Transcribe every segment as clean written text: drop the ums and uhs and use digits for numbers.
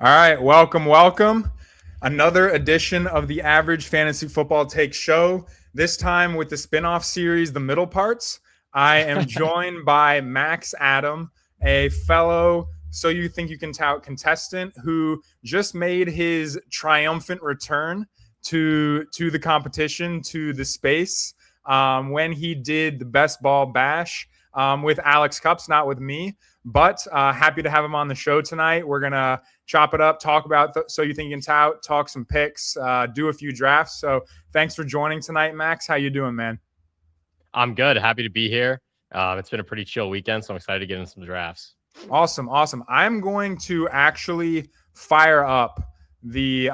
All right, welcome. Another edition of the Average Fantasy Football Take Show. This time with the spinoff series, The Middle Parts. I am joined by Max Adam, a fellow So You Think You Can Tout contestant who just made his triumphant return to the competition, to the space, when he did the Best Ball Bash with Alex Cups, not with me. But happy to have him on the show tonight. We're going to chop it up, talk about So You Think You Can Tout, talk some picks, do a few drafts. So thanks for joining tonight, Max. How you doing, man? I'm good. Happy to be here. It's been a pretty chill weekend, so I'm excited to get in some drafts. Awesome. I'm going to actually fire up the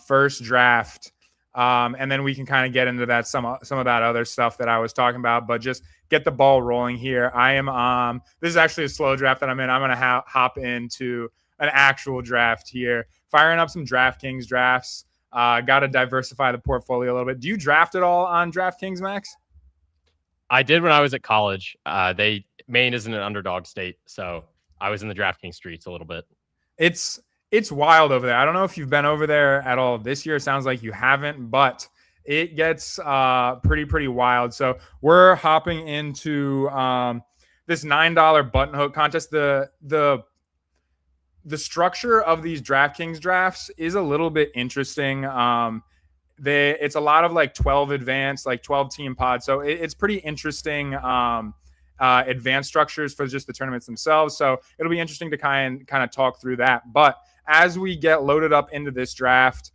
first draft, and then we can kind of get into that some of that other stuff that I was talking about. But just get the ball rolling here. I am. This is actually a slow draft that I'm in. I'm going to hop into an actual draft here, firing up some DraftKings drafts. Got to diversify the portfolio a little bit. Do you draft at all on DraftKings, Max? I did when I was at college. Maine isn't an underdog state, so I was in the DraftKings streets a little bit. It's wild over there. I don't know if you've been over there at all this year. It sounds like you haven't, but it gets pretty wild. So we're hopping into this $9 button hook contest. The structure of these DraftKings drafts is a little bit interesting. It's a lot of like 12 advanced, like 12 team pods. So it's pretty interesting advanced structures for just the tournaments themselves. So it'll be interesting to kind of talk through that. But as we get loaded up into this draft,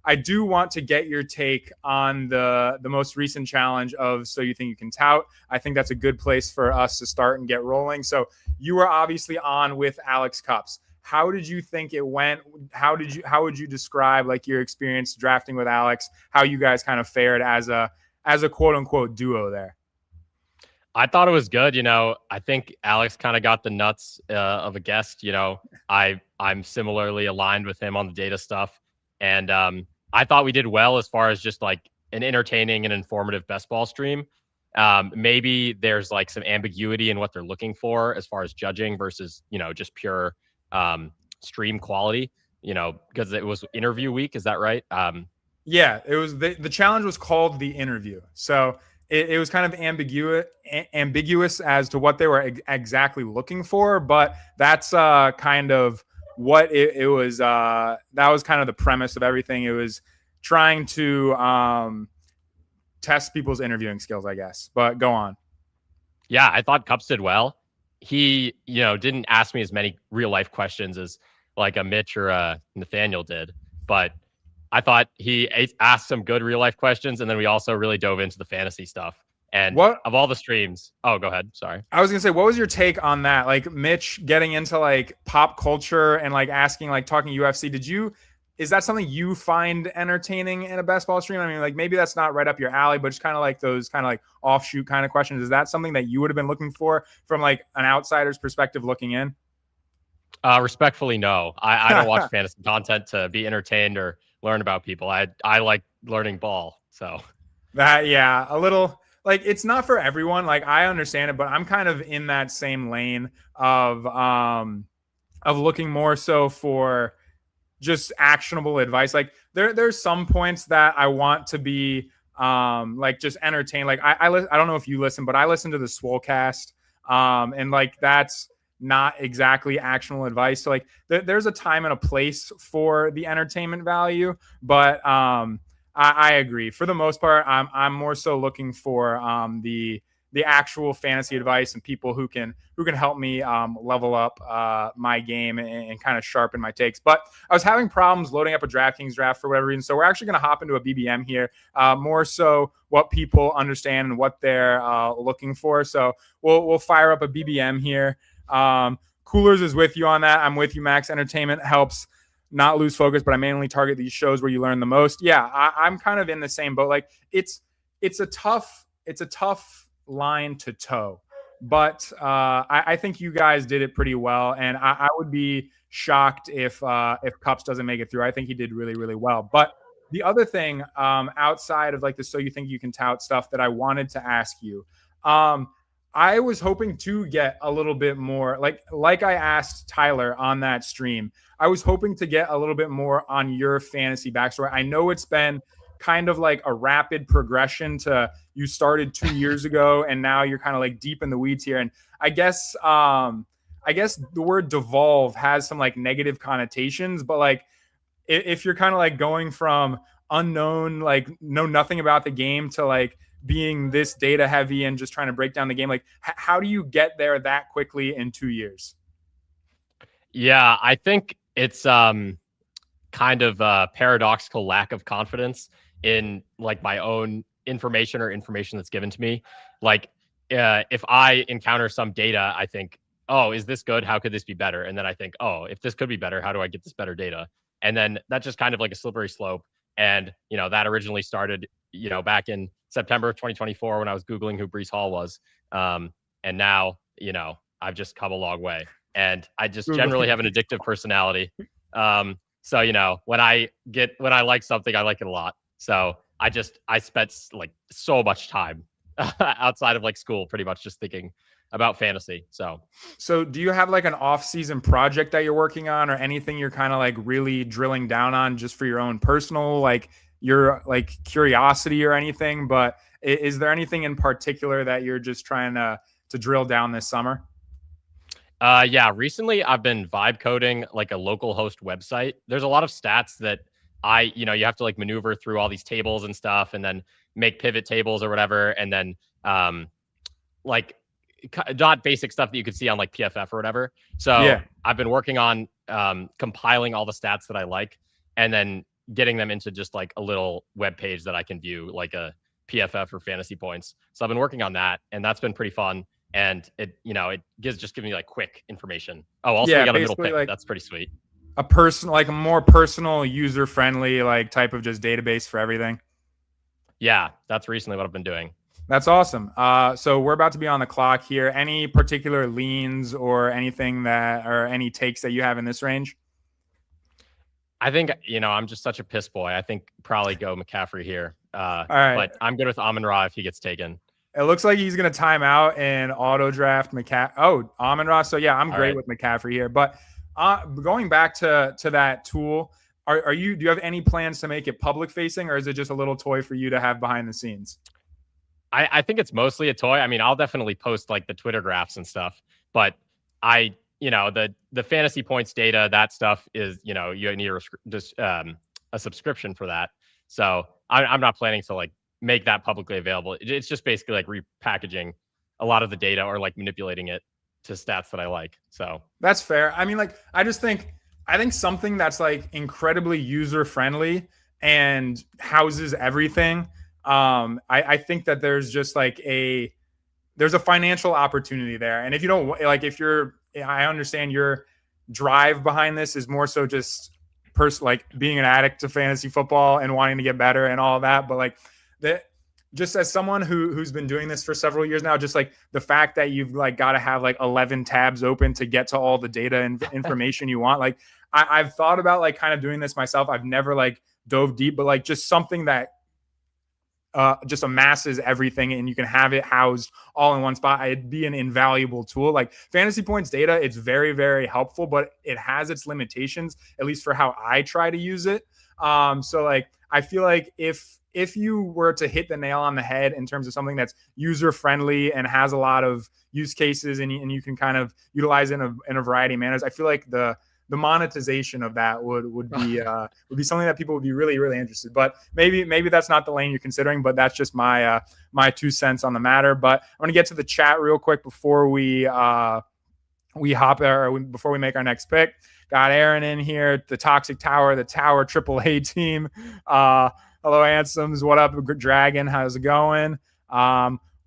I do want to get your take on the most recent challenge of So You Think You Can Tout. I think that's a good place for us to start and get rolling. So you were obviously on with Alex Cups. How did you think it went? How would you describe like your experience drafting with Alex? How you guys kind of fared as a quote unquote duo there? I thought it was good. I think Alex kind of got the nuts of a guest. I'm similarly aligned with him on the data stuff, and I thought we did well as far as just like an entertaining and informative best ball stream. Maybe there's like some ambiguity in what they're looking for as far as judging versus just pure stream quality. Because it was interview week. Is that right? Yeah, it was. The challenge was called the interview. So it was kind of ambiguous as to what they were exactly looking for, but that's kind of what it was. That was kind of the premise of everything. It was trying to test people's interviewing skills, I guess. But go on. Yeah, I thought Cups did well. He, didn't ask me as many real life questions as like a Mitch or a Nathaniel did, but I thought he asked some good real life questions, and then we also really dove into the fantasy stuff. And of all the streams, go ahead. Sorry. I was gonna say, what was your take on that? Like Mitch getting into like pop culture and like asking, like talking UFC. Is that something you find entertaining in a best ball stream? I mean, like maybe that's not right up your alley, but just kind of like those kind of like offshoot kind of questions. Is that something that you would have been looking for from like an outsider's perspective looking in? Respectfully, no. I don't watch fantasy content to be entertained or learn about people. I like learning ball. So a little like it's not for everyone. Like I understand it, but I'm kind of in that same lane of looking more so for just actionable advice. Like there's some points that I want to be like just entertained. Like I don't know if you listen, but I listen to the Swolecast, and like that's not exactly actionable advice. So like there's a time and a place for the entertainment value, but I agree. For the most part, I'm more so looking for the actual fantasy advice and people who can help me level up my game and kind of sharpen my takes. But I was having problems loading up a DraftKings draft for whatever reason. So we're actually going to hop into a BBM here, more so what people understand and what they're looking for. So we'll fire up a BBM here. Coolers is with you on that. I'm with you, Max. Entertainment helps not lose focus, but I mainly target these shows where you learn the most. Yeah, I'm kind of in the same boat. Like it's a tough line to toe, but I think you guys did it pretty well, and I would be shocked if Cups doesn't make it through. I think he did really, really well. But the other thing, outside of like the So You Think You Can Tout stuff that I wanted to ask you, I was hoping to get a little bit more, like I asked Tyler on that stream. I was hoping to get a little bit more on your fantasy backstory. I know it's been kind of like a rapid progression to you started 2 years ago and now you're kind of like deep in the weeds here. And I guess the word devolve has some like negative connotations, but like if you're kind of like going from unknown, like know nothing about the game to like being this data heavy and just trying to break down the game, like how do you get there that quickly in 2 years? Yeah, I think it's kind of a paradoxical lack of confidence in like my own information or information that's given to me. Like if I encounter some data, I think, oh, is this good? How could this be better? And then I think, oh, if this could be better, how do I get this better data? And then that's just kind of like a slippery slope. And, that originally started, back in September of 2024 when I was Googling who Brees Hall was. And now, I've just come a long way. And I just generally have an addictive personality. So, when I like something, I like it a lot. So I spent like so much time outside of like school, pretty much just thinking about fantasy. So do you have like an off-season project that you're working on, or anything you're kind of like really drilling down on just for your own personal, like your like curiosity or anything? But is there anything in particular that you're just trying to drill down this summer? Yeah, recently I've been vibe coding like a local host website. There's a lot of stats that you have to like maneuver through all these tables and stuff and then make pivot tables or whatever. And then like not basic stuff that you could see on like PFF or whatever. So yeah. I've been working on compiling all the stats that I like and then getting them into just like a little web page that I can view like a PFF or fantasy points. So I've been working on that and that's been pretty fun. And it gives me like quick information. Oh, also we got a middle pick. Like, that's pretty sweet. A person, like a more personal, user friendly, like type of just database for everything. Yeah, that's recently what I've been doing. That's awesome. So we're about to be on the clock here. Any particular leans or anything or any takes that you have in this range? I think, I'm just such a piss boy. I think probably go McCaffrey here. All right. But I'm good with Amon-Ra if he gets taken. It looks like he's going to time out and auto draft Amon-Ra. So yeah, I'm great with McCaffrey here. But going back to that tool, do you have any plans to make it public facing, or is it just a little toy for you to have behind the scenes? I think it's mostly a toy. I mean, I'll definitely post like the Twitter graphs and stuff, but the fantasy points data, that stuff is, you need a subscription for that. So I'm not planning to like make that publicly available. It's just basically like repackaging a lot of the data or like manipulating it to stats that I like. So that's fair. I mean, like, I think something that's like incredibly user friendly and houses everything. I think that there's just like there's a financial opportunity there. And if you don't like, I understand your drive behind this is more so just like being an addict to fantasy football and wanting to get better and all that. But like just as someone who's been doing this for several years now, just like the fact that you've like got to have like 11 tabs open to get to all the data and information you want. Like I've thought about like kind of doing this myself. I've never like dove deep, but like just something that just amasses everything and you can have it housed all in one spot. It'd be an invaluable tool. Like fantasy points data, it's very, very helpful, but it has its limitations, at least for how I try to use it. So like, I feel like if you were to hit the nail on the head in terms of something that's user friendly and has a lot of use cases and you can kind of utilize it in a variety of manners, I feel like the monetization of that would be something that people would be really, really interested. But maybe that's not the lane you're considering, but that's just my 2 cents on the matter. But I'm going to get to the chat real quick before we before we make our next pick. Got Aaron in here, the Toxic Tower, the Tower AAA team. Hello, Ansems. What up, Dragon? How's it going?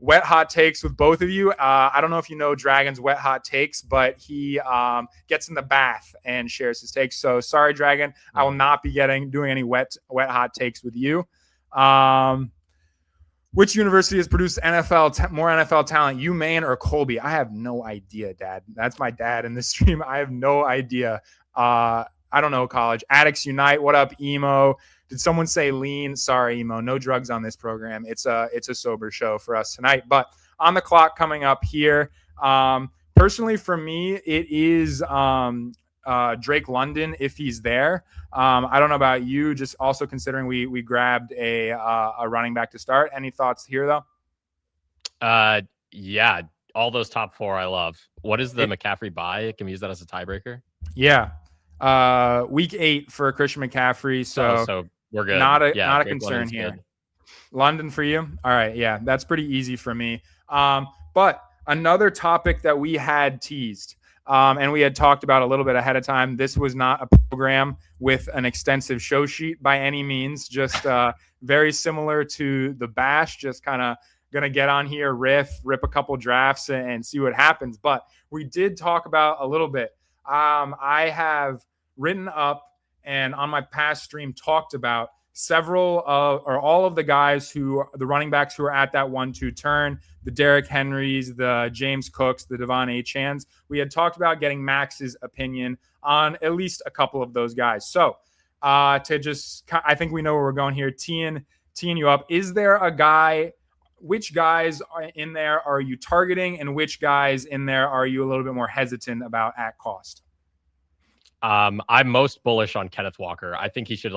Wet hot takes with both of you. I don't know if you know Dragon's wet hot takes, but he gets in the bath and shares his takes. So sorry, Dragon, I will not be doing any wet hot takes with you. Which university has produced more NFL talent, UMaine or Colby? I have no idea, Dad. That's my dad in this stream. I have no idea. I don't know college. Addicts Unite. What up, Emo? Did someone say lean? Sorry, Emo. No drugs on this program. It's a sober show for us tonight. But on the clock coming up here. Personally, for me, it is Drake London if he's there. I don't know about you. Just also considering we grabbed a running back to start. Any thoughts here though? Yeah, all those top 4 I love. What is the McCaffrey bye? Can we use that as a tiebreaker? Yeah, week 8 for Christian McCaffrey. So we're good. Not a Drake concern London's here. Good. London for you. All right, yeah, that's pretty easy for me. But another topic that we had teased. And we had talked about a little bit ahead of time. This was not a program with an extensive show sheet by any means, just very similar to the Bash, just kind of going to get on here, rip a couple drafts and see what happens. But we did talk about a little bit. I have written up and on my past stream talked about several or all of the guys the running backs who are at that 1-2 turn, the Derrick Henrys, the James Cooks, the Devon Achans. We had talked about getting Max's opinion on at least a couple of those guys. So I think we know where we're going here. Teeing you up. Is there a guy? Which guys in there are you targeting, and which guys in there are you a little bit more hesitant about at cost? I'm most bullish on Kenneth Walker. I think he should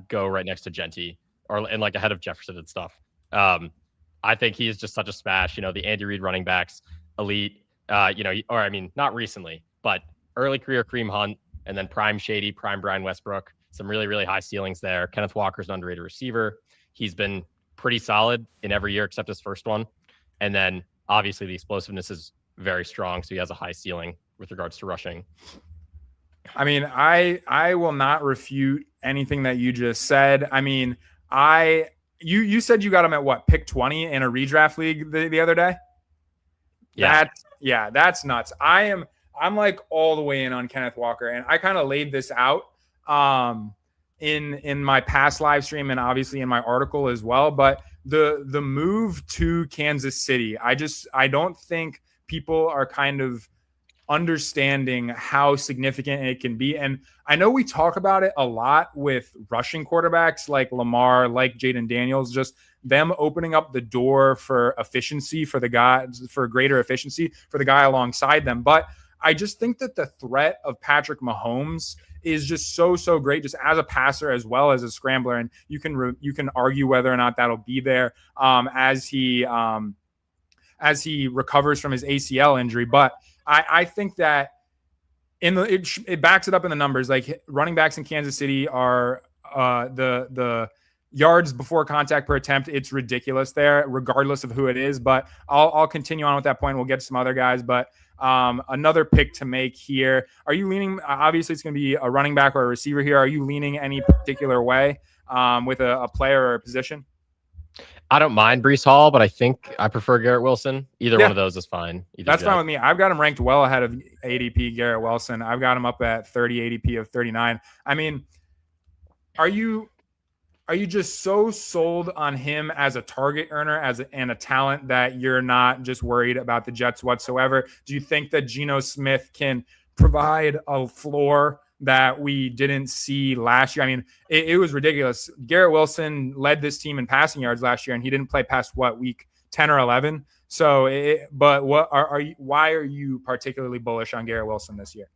go right next to Genty and ahead of Jefferson and stuff. I think he is just such a smash. The Andy Reid running backs, elite. Not recently, but early career Kareem Hunt, and then prime Shady, prime Brian Westbrook. Some really, really high ceilings there. Kenneth Walker's an underrated receiver. He's been pretty solid in every year except his first one. And then obviously the explosiveness is very strong. So he has a high ceiling with regards to rushing. I mean, I will not refute anything that you just said. I mean, you said you got him at what, pick 20 in a redraft league the other day? Yeah. That's nuts. I'm like all the way in on Kenneth Walker, and I kind of laid this out in my past live stream and obviously in my article as well. But the move to Kansas City, I don't think people are kind of understanding how significant it can be. And I know we talk about it a lot with rushing quarterbacks like Lamar, like Jaden Daniels, just them opening up the door for efficiency for the guys, for greater efficiency for the guy alongside them. But I just think that the threat of Patrick Mahomes is just so great, just as a passer as well as a scrambler. And you can argue whether or not that'll be there as he recovers from his ACL injury. But I think that it backs it up in the numbers. Like running backs in Kansas City are the yards before contact per attempt. It's ridiculous there, regardless of who it is. But I'll continue on with that point. We'll get to some other guys, but another pick to make here. Are you leaning? Obviously, it's going to be a running back or a receiver here. Are you leaning any particular way with a player or a position? I don't mind Breece Hall, but I think I prefer Garrett Wilson. Either one of those is fine. That's fine with me. I've got him ranked well ahead of ADP Garrett Wilson. I've got him up at 30 ADP of 39. I mean, are you just so sold on him as a target earner and a talent that you're not just worried about the Jets whatsoever? Do you think that Geno Smith can provide a floor that we didn't see last year? I mean, it was ridiculous. Garrett Wilson led this team in passing yards last year, and he didn't play past week 10 or 11. So, why are you particularly bullish on Garrett Wilson this year?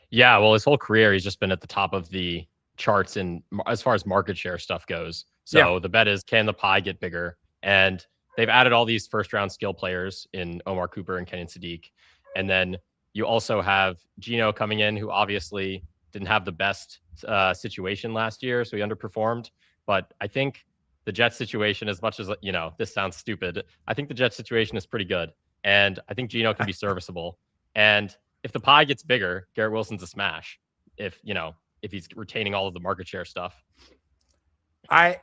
Yeah, well, his whole career, he's just been at the top of the charts in as far as market share stuff goes. So the bet is, can the pie get bigger? And they've added all these first round skill players in Omar Cooper and Kenyon Sadiq. And then you also have Geno coming in, who obviously didn't have the best situation last year, so he underperformed. But I think the Jets situation, as much as, this sounds stupid, I think the Jets situation is pretty good. And I think Geno can be serviceable. And if the pie gets bigger, Garrett Wilson's a smash. If he's retaining all of the market share stuff. I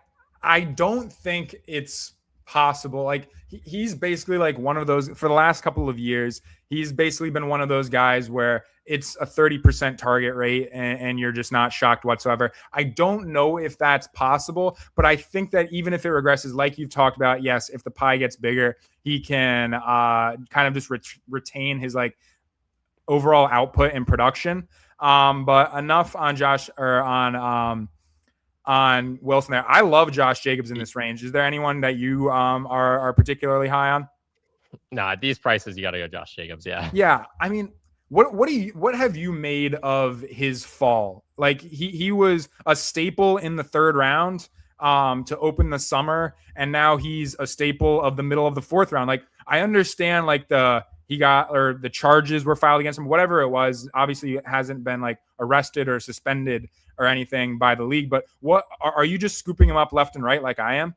don't think it's possible. Like he's basically like one of those for the last couple of years. He's basically been one of those guys where it's a 30% target rate and you're just not shocked whatsoever. I don't know if that's possible, but I think that even if it regresses, like you've talked about, yes, if the pie gets bigger, he can kind of just retain his like overall output and production. But enough on Josh or on Wilson there. I love Josh Jacobs in this range. Is there anyone that you are particularly high on? Nah, at these prices, you got to go Josh Jacobs. Yeah. Yeah, I mean, what have you made of his fall? Like he was a staple in the third round to open the summer, and now he's a staple of the middle of the fourth round. Like I understand like he got or the charges were filed against him, whatever it was. Obviously, it hasn't been like arrested or suspended or anything by the league. But what are you just scooping him up left and right like I am?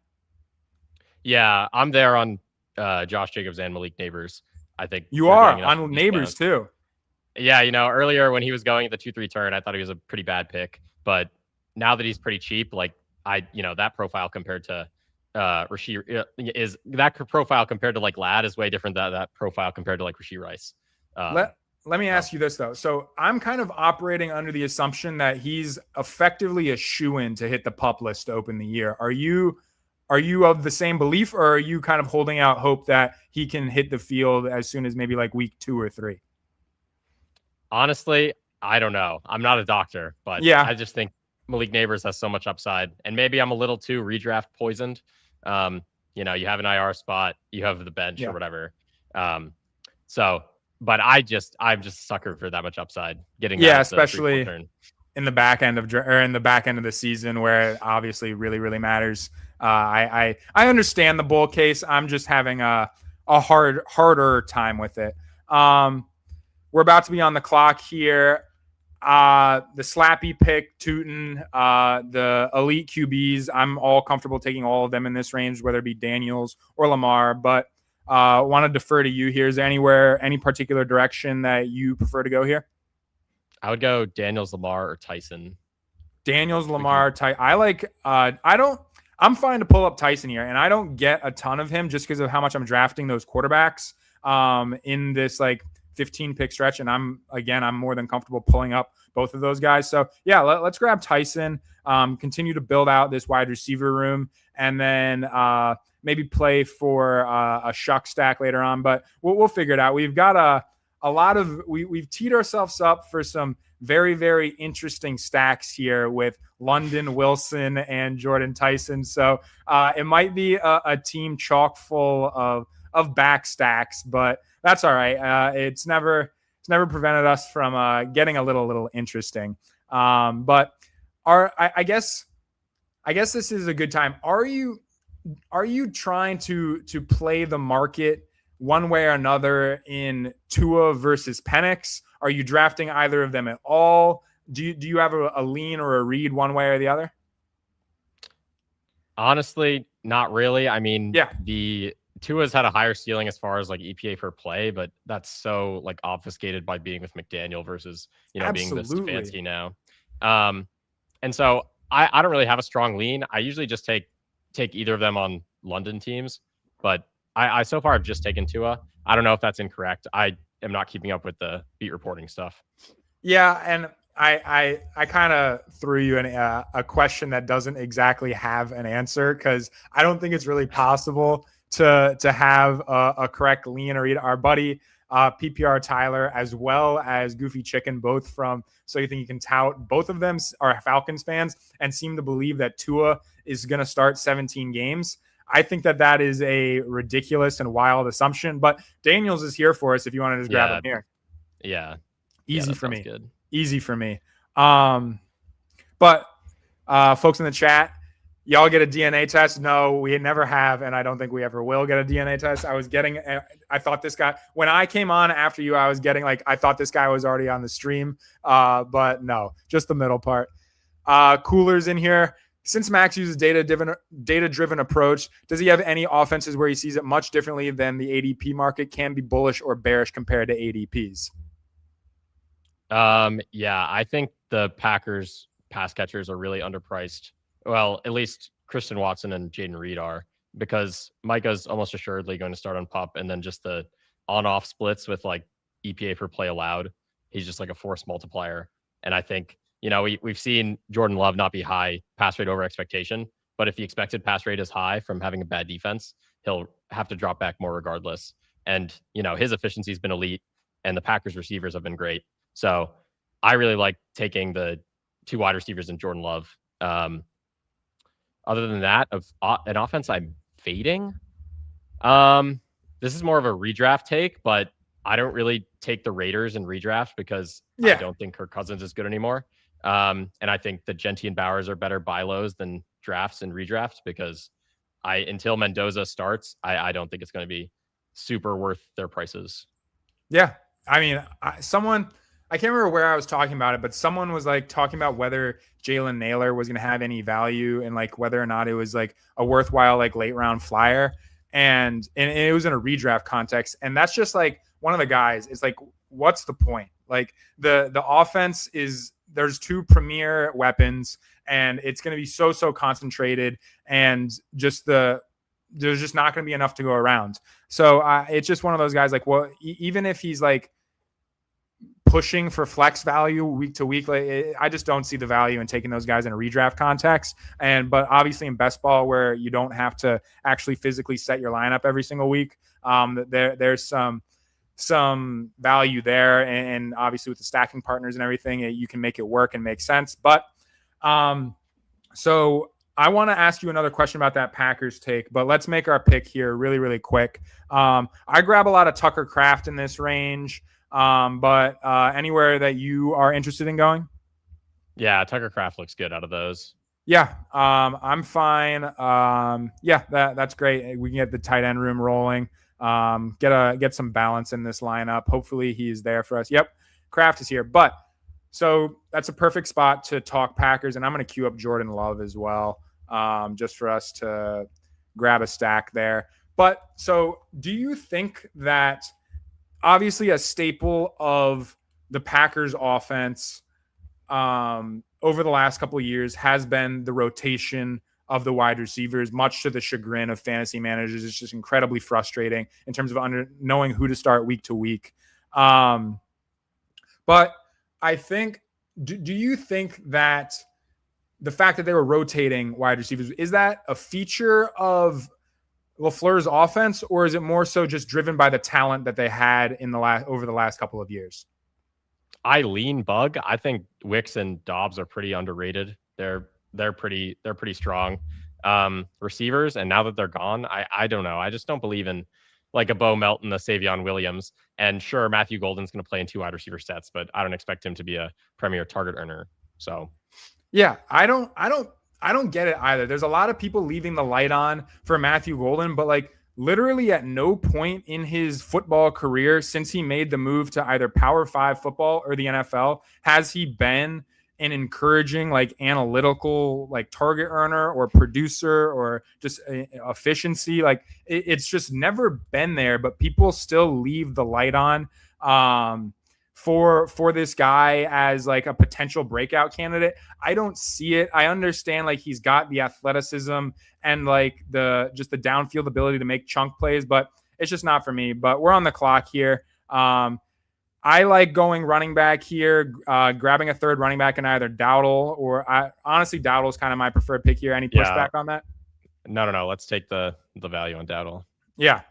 Yeah, I'm there on Josh Jacobs and Malik Neighbors. I think You they're are getting enough on neighbors discount. too. Yeah, earlier when he was going at the 2-3 turn, I thought he was a pretty bad pick. But now that he's pretty cheap, like that profile compared to Rasheed is that profile compared to like Ladd is way different than that profile compared to like Rasheed Rice. Let me ask you this though. So I'm kind of operating under the assumption that he's effectively a shoo-in to hit the pup list to open the year. Are you of the same belief, or are you kind of holding out hope that he can hit the field as soon as maybe like week 2 or 3? Honestly, I don't know. I'm not a doctor, but Yeah. I just think Malik Neighbors has so much upside, and maybe I'm a little too redraft poisoned. You have an IR spot, you have the bench or whatever. But I'm just a sucker for that much upside. Getting especially in the back end of the season where it obviously really really matters. I understand the bull case. I'm just having a harder time with it. We're about to be on the clock here. The Slappy pick, Tootin, the elite QBs. I'm all comfortable taking all of them in this range, whether it be Daniels or Lamar. But want to defer to you here. Is there any particular direction that you prefer to go here? I would go Daniels, Lamar, or Tyson. Daniels, Lamar, Tyson. I like. I'm fine to pull up Tyson here, and I don't get a ton of him just because of how much I'm drafting those quarterbacks in this like 15 pick stretch, and I'm more than comfortable pulling up both of those guys. So yeah, let's grab Tyson, continue to build out this wide receiver room, and then maybe play for a shuck stack later on. But we'll figure it out. We've got a lot of we've teed ourselves up for some very very interesting stacks here with London, Wilson, and Jordan Tyson. So it might be a team chock full of back stacks, but that's all right. It's never prevented us from getting a little interesting. But I guess this is a good time. Are you trying to play the market one way or another in Tua versus Penix? Are you drafting either of them at all? Do you have a lean or a read one way or the other? Honestly, not really. I mean, yeah. The Tua's had a higher ceiling as far as like EPA per play, but that's so like obfuscated by being with McDaniel versus being with Stefanski now. And so I don't really have a strong lean. I usually just take either of them on London teams, but I so far have just taken Tua. I don't know if that's incorrect. I am not keeping up with the beat reporting stuff. Yeah, and I kind of threw you a question that doesn't exactly have an answer because I don't think it's really possible to have a correct lean or read. Our buddy PPR Tyler as well as Goofy Chicken, both from So You Think You Can Tout, both of them are Falcons fans and seem to believe that Tua is going to start 17 games. I think that is a ridiculous and wild assumption, but Daniels is here for us if you want to just grab him here. Yeah. Easy for me. Good. Easy for me. But folks in the chat, y'all get a DNA test? No, we never have, and I don't think we ever will get a DNA test. I thought this guy, when I came on after you, I thought this guy was already on the stream, but no, just the middle part. Cooler's in here. Since Max uses data-driven approach, does he have any offenses where he sees it much differently than the ADP market? Can be bullish or bearish compared to ADPs? Yeah, I think the Packers pass catchers are really underpriced. Well, at least Christian Watson and Jaden Reed are, because Micah's almost assuredly going to start on PUP, and then just the on-off splits with like EPA per play allowed. He's just like a force multiplier. And I think, we've seen Jordan Love not be high pass rate over expectation, but if the expected pass rate is high from having a bad defense, he'll have to drop back more regardless. And, his efficiency has been elite, and the Packers receivers have been great. So I really like taking the two wide receivers in Jordan Love. Other than that, of an offense I'm fading, this is more of a redraft take, but I don't really take the Raiders in redraft because I Yeah. don't think Kirk Cousins is good anymore. And I think the Genti and Bowers are better buy lows than drafts and redrafts because until Mendoza starts, I don't think it's going to be super worth their prices. Yeah. I mean, I can't remember where I was talking about it, but someone was like talking about whether Jalen Naylor was going to have any value and like whether or not it was like a worthwhile like late round flyer. And it was in a redraft context. And that's just like one of the guys. It's like, what's the point? Like the offense is there's two premier weapons and it's going to be so concentrated and just there's just not going to be enough to go around. So it's just one of those guys like, well, even if he's like pushing for flex value week to week, like I just don't see the value in taking those guys in a redraft context. But obviously in best ball where you don't have to actually physically set your lineup every single week, there's some value there. And obviously with the stacking partners and everything, you can make it work and make sense. But so I want to ask you another question about that Packers take, but let's make our pick here really quick. I grab a lot of Tucker Kraft in this range, but anywhere that you are interested in going? Yeah, Tucker Kraft looks good out of those. Yeah, I'm fine. Yeah, that's great. We can get the tight end room rolling. Get some balance in this lineup. Hopefully he's there for us. Yep, Kraft is here, but so that's a perfect spot to talk Packers, and I'm going to queue up Jordan Love as well, just for us to grab a stack there. But so do you think that obviously a staple of the Packers offense over the last couple of years has been the rotation of the wide receivers, much to the chagrin of fantasy managers? It's just incredibly frustrating in terms of knowing who to start week to week. But I think, do you think that the fact that they were rotating wide receivers, is that a feature of LaFleur's offense, or is it more so just driven by the talent that they had over the last couple of years? I lean Bug. I think Wicks and Dobbs are pretty underrated. They're pretty strong receivers, and now that they're gone, I don't know. I just don't believe in like a Bo Melton, a Savion Williams, and sure, Matthew Golden's going to play in two wide receiver sets, but I don't expect him to be a premier target earner. So, yeah, I don't get it either. There's a lot of people leaving the light on for Matthew Golden, but like literally at no point in his football career since he made the move to either Power 5 football or the NFL has he been an encouraging, like analytical, like target earner or producer or just efficiency. Like it's just never been there, but people still leave the light on for this guy as like a potential breakout candidate. I don't see it. I understand like he's got the athleticism and like the downfield ability to make chunk plays, but it's just not for me. But we're on the clock here. I like going running back here, grabbing a third running back in either Dowdle or honestly, Dowdle is kind of my preferred pick here. Any pushback on that? No. Let's take the value on Dowdle. Yeah.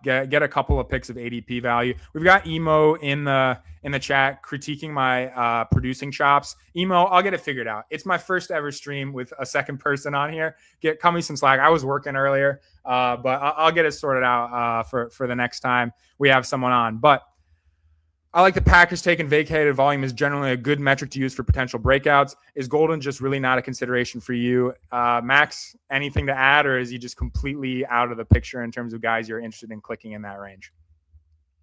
Get a couple of picks of ADP value. We've got Emo in the chat critiquing my producing chops. Emo, I'll get it figured out. It's my first ever stream with a second person on here. Cut me some slack. I was working earlier, but I'll get it sorted out for the next time we have someone on. But I like the Packers taking vacated volume is generally a good metric to use for potential breakouts. Is Golden just really not a consideration for you? Max, anything to add, or is he just completely out of the picture in terms of guys you're interested in clicking in that range?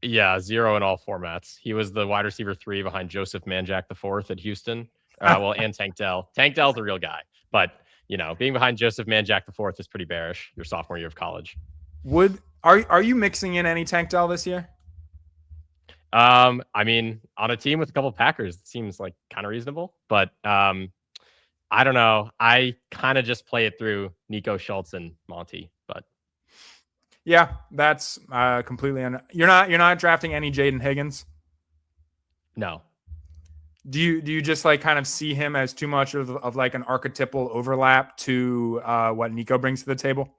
Yeah, 0 in all formats. He was the wide receiver 3 behind Joseph Manjack IV at Houston. And Tank Dell. Tank Dell's a real guy. But, being behind Joseph Manjack IV is pretty bearish your sophomore year of college. Are you mixing in any Tank Dell this year? I mean, on a team with a couple of Packers, it seems like kind of reasonable, but I don't know. I kind of just play it through Nico Schultz and Monty, but yeah, that's completely. You're not drafting any Jaden Higgins. No. Do you just like kind of see him as too much of like an archetypal overlap to what Nico brings to the table?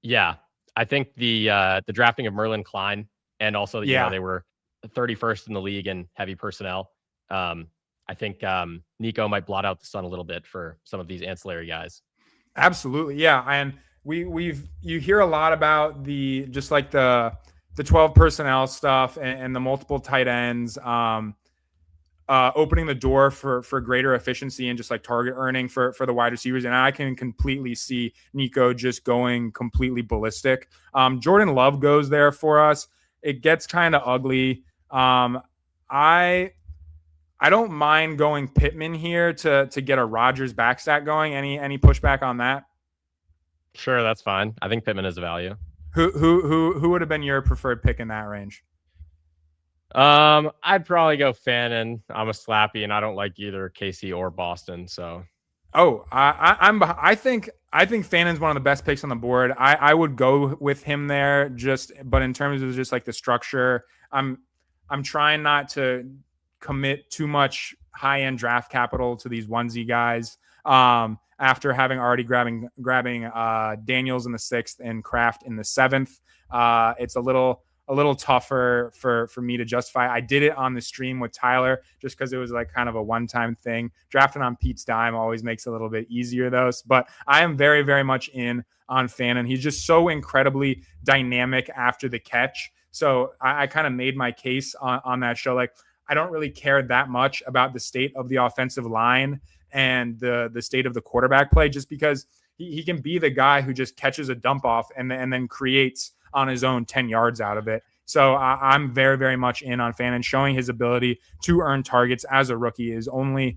Yeah, I think the drafting of Merlin Klein and also they were 31st in the league in heavy personnel. I think Nico might blot out the sun a little bit for some of these ancillary guys. Absolutely. Yeah. And you hear a lot about the just like the 12 personnel stuff and the multiple tight ends. Opening the door for greater efficiency and just like target earning for the wide receivers. And I can completely see Nico just going completely ballistic. Jordan Love goes there for us. It gets kind of ugly. I don't mind going Pittman here to get a Rodgers backstack going. Any pushback on that? Sure, that's fine. I think Pittman is a value. Who would have been your preferred pick in that range? I'd probably go Fannin. I'm a slappy, and I don't like either KC or Boston. So, I think Fannin's one of the best picks on the board. I would go with him there. But in terms of just like the structure, I'm trying not to commit too much high end draft capital to these onesie guys. After having already grabbing Daniels in the 6th and Kraft in the 7th, it's a little tougher for me to justify. I did it on the stream with Tyler just because it was like kind of a one-time thing. Drafting on Pete's dime always makes it a little bit easier though. But I am very, very much in on Fannin. He's just so incredibly dynamic after the catch. So I kind of made my case on that show. Like, I don't really care that much about the state of the offensive line and the state of the quarterback play, just because he can be the guy who just catches a dump off and then creates on his own 10 yards out of it. So I'm very, very much in on Fannin. Showing his ability to earn targets as a rookie is only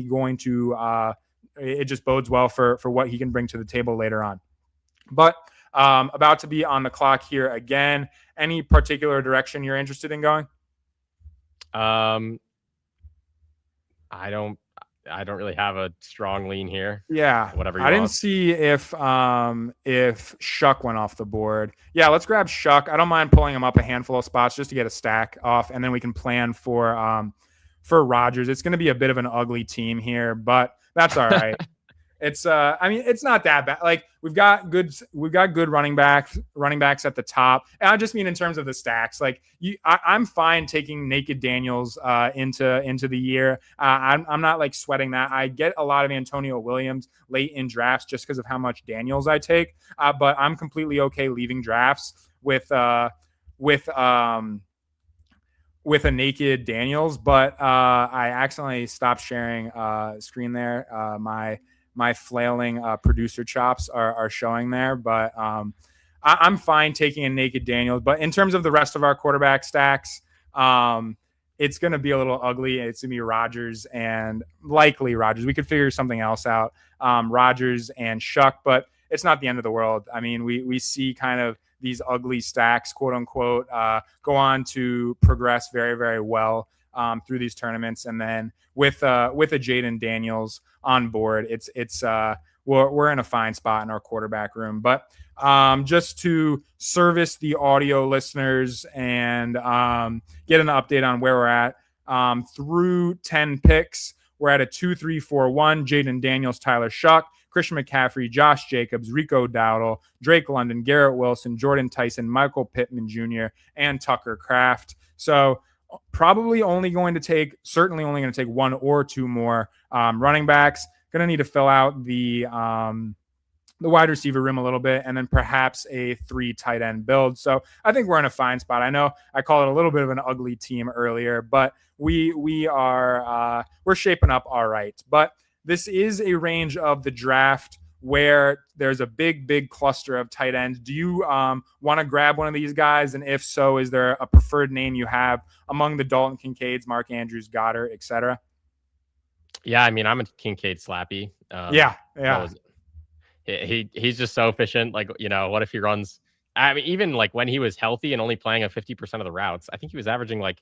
going to it just bodes well for what he can bring to the table later on. But about to be on the clock here again. Any particular direction you're interested in going? I don't really have a strong lean here. Yeah, whatever. I didn't see if Shuck went off the board. Yeah, let's grab Shuck. I don't mind pulling him up a handful of spots just to get a stack off, and then we can plan for Rodgers. It's going to be a bit of an ugly team here, but that's all right. It's I mean, it's not that bad. Like, we've got good running backs at the top. And I just mean in terms of the stacks. Like, I'm fine taking naked Daniels into the year. I'm not like sweating that. I get a lot of Antonio Williams late in drafts just because of how much Daniels I take. But I'm completely okay leaving drafts with a naked Daniels. But I accidentally stopped sharing screen there. My flailing producer chops are showing there, but I'm fine taking a naked Daniels. But in terms of the rest of our quarterback stacks, it's going to be a little ugly. It's going to be Rodgers and likely Rodgers. We could figure something else out. Rodgers and Shuck, but it's not the end of the world. I mean, we see kind of these ugly stacks, quote unquote, go on to progress very, very well through these tournaments. And then with a Jaden Daniels on board, we're in a fine spot in our quarterback room. But just to service the audio listeners and get an update on where we're at through 10 picks, we're at a 2-3-4-1. Jaden Daniels, Tyler Shuck, Christian McCaffrey, Josh Jacobs, Rico Dowdle, Drake London, Garrett Wilson, Jordan Tyson, Michael Pittman Jr., and Tucker Kraft. So certainly only going to take one or two more running backs. Going to need to fill out the wide receiver room a little bit, and then perhaps a 3 tight end build. So I think we're in a fine spot. I know I called it a little bit of an ugly team earlier, but we're shaping up all right. But this is a range of the draft where there's a big cluster of tight ends. Do you want to grab one of these guys? And if so, is there a preferred name you have among the Dalton Kincaids, Mark Andrews, Goddard, etc.? Yeah, I mean, I'm a Kincaid slappy. Yeah. He's just so efficient. Like, what if he runs? I mean, even like when he was healthy and only playing on 50% of the routes, I think he was averaging like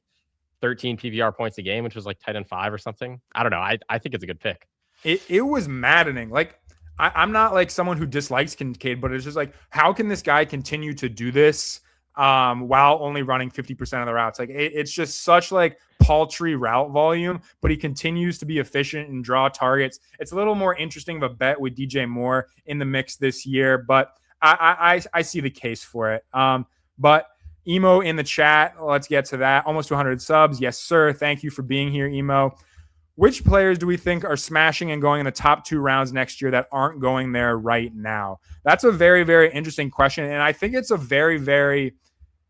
13 PVR points a game, which was like tight end 5 or something. I don't know. I think it's a good pick. It was maddening. Like, I'm not like someone who dislikes Kincaid, but it's just like, how can this guy continue to do this while only running 50% of the routes? Like, it's just such like paltry route volume, but he continues to be efficient and draw targets. It's a little more interesting of a bet with DJ Moore in the mix this year, but I see the case for it. But Emo in the chat, let's get to that. Almost 200 subs. Yes, sir. Thank you for being here, Emo. which players do we think are smashing and going in the top 2 rounds next year that aren't going there right now? That's a very, very interesting question. And I think it's a very, very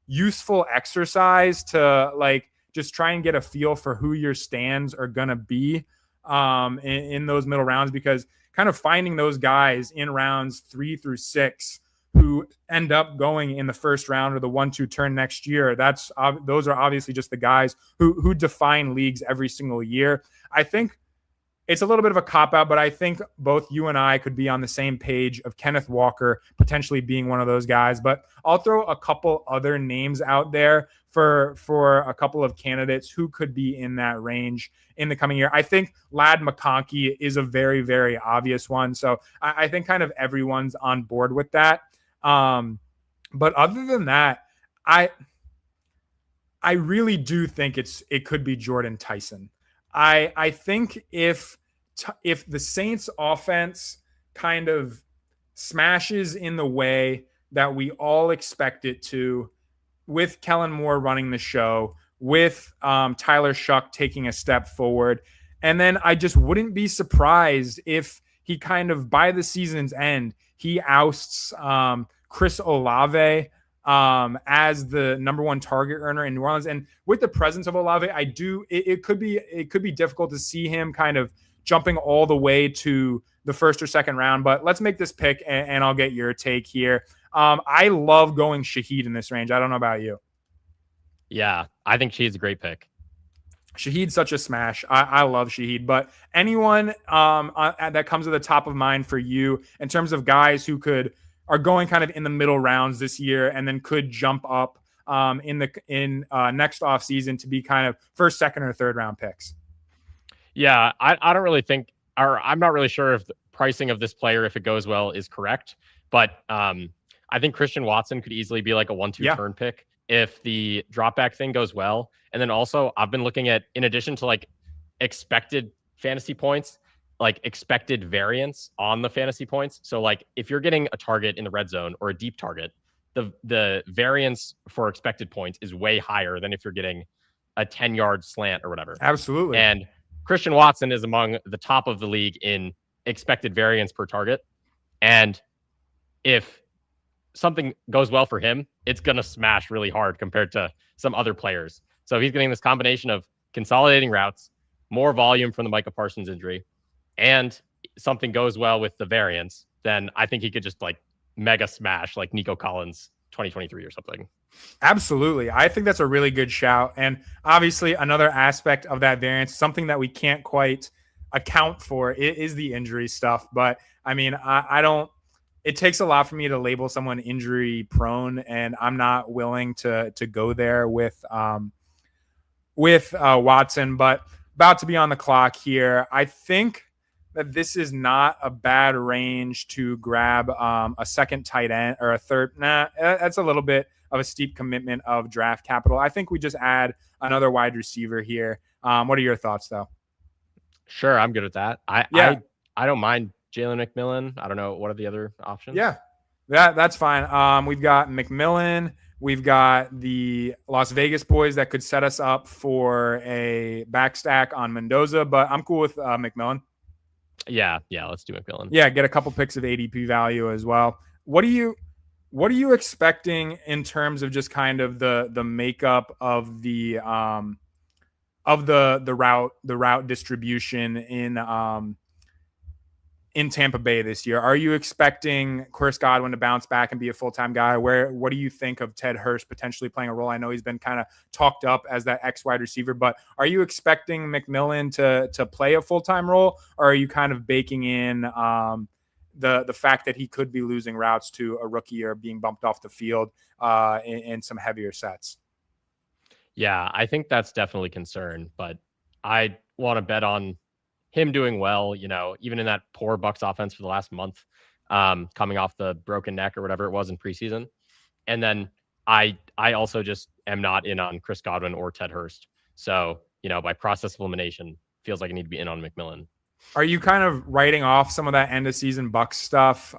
useful exercise to like just try and get a feel for who your stands are going to be in those middle rounds, because kind of finding those guys in rounds 3 through 6 who end up going in the first round or the 1-2 turn next year. Those are obviously just the guys who define leagues every single year. I think it's a little bit of a cop-out, but I think both you and I could be on the same page of Kenneth Walker potentially being one of those guys. But I'll throw a couple other names out there for a couple of candidates who could be in that range in the coming year. I think Ladd McConkey is a very, very obvious one. So I think kind of everyone's on board with that. But other than that, I really do think it could be Jordan Tyson. I think if the Saints offense kind of smashes in the way that we all expect it to, with Kellen Moore running the show, with Tyler Shuck taking a step forward, and then I just wouldn't be surprised if he kind of, by the season's end, he ousts Chris Olave as the number 1 target earner in New Orleans. And with the presence of Olave, it could be difficult to see him kind of jumping all the way to the first or second round. But let's make this pick, and I'll get your take here. I love going Shaheed in this range. I don't know about you. Yeah, I think Shaheed's a great pick. Shaheed's such a smash. I love Shaheed. But anyone that comes to the top of mind for you in terms of guys who are going kind of in the middle rounds this year and then could jump up in next offseason to be kind of first, second, or third round picks? Yeah, I don't really think, or I'm not really sure if the pricing of this player, if it goes well, is correct. But I think Christian Watson could easily be like a 1-2 turn pick if the drop back thing goes well. And then also I've been looking at, in addition to like expected fantasy points, like expected variance on the fantasy points. So like if you're getting a target in the red zone or a deep target, the variance for expected points is way higher than if you're getting a 10-yard slant or whatever. Absolutely. And Christian Watson is among the top of the league in expected variance per target. And if something goes well for him, it's going to smash really hard compared to some other players. So he's getting this combination of consolidating routes, more volume from the Micah Parsons injury, and something goes well with the variance, then I think he could just like mega smash like Nico Collins 2023 or something. Absolutely. I think that's a really good shout. And obviously another aspect of that variance, something that we can't quite account for, is the injury stuff. But I mean, I don't, it takes a lot for me to label someone injury prone, and I'm not willing to go there with Watson. But about to be on the clock here, I think that this is not a bad range to grab a second tight end or a third. That's a little bit of a steep commitment of draft capital. I think we just add another wide receiver here. What are your thoughts, though? Sure, I'm good with that. I don't mind Jalen McMillan. I don't know. What are the other options? Yeah, that's fine. We've got McMillan. We've got the Las Vegas boys that could set us up for a backstack on Mendoza, but I'm cool with McMillan. Yeah, let's do McMillan. Yeah, get a couple picks of ADP value as well. What are you expecting in terms of just kind of the makeup of the route distribution in Tampa Bay this year? Are you expecting Chris Godwin to bounce back and be a full-time guy? What do you think of Ted Hurst potentially playing a role? I know he's been kind of talked up as that X wide receiver, but are you expecting McMillan to play a full-time role, or are you kind of baking in the fact that he could be losing routes to a rookie or being bumped off the field in some heavier sets? Yeah, I think that's definitely a concern, but I want to bet on him doing well, even in that poor Bucs offense for the last month, coming off the broken neck or whatever it was in preseason. And then I also just am not in on Chris Godwin or Ted Hurst. So, by process of elimination, feels like I need to be in on McMillan. Are you kind of writing off some of that end of season Bucs stuff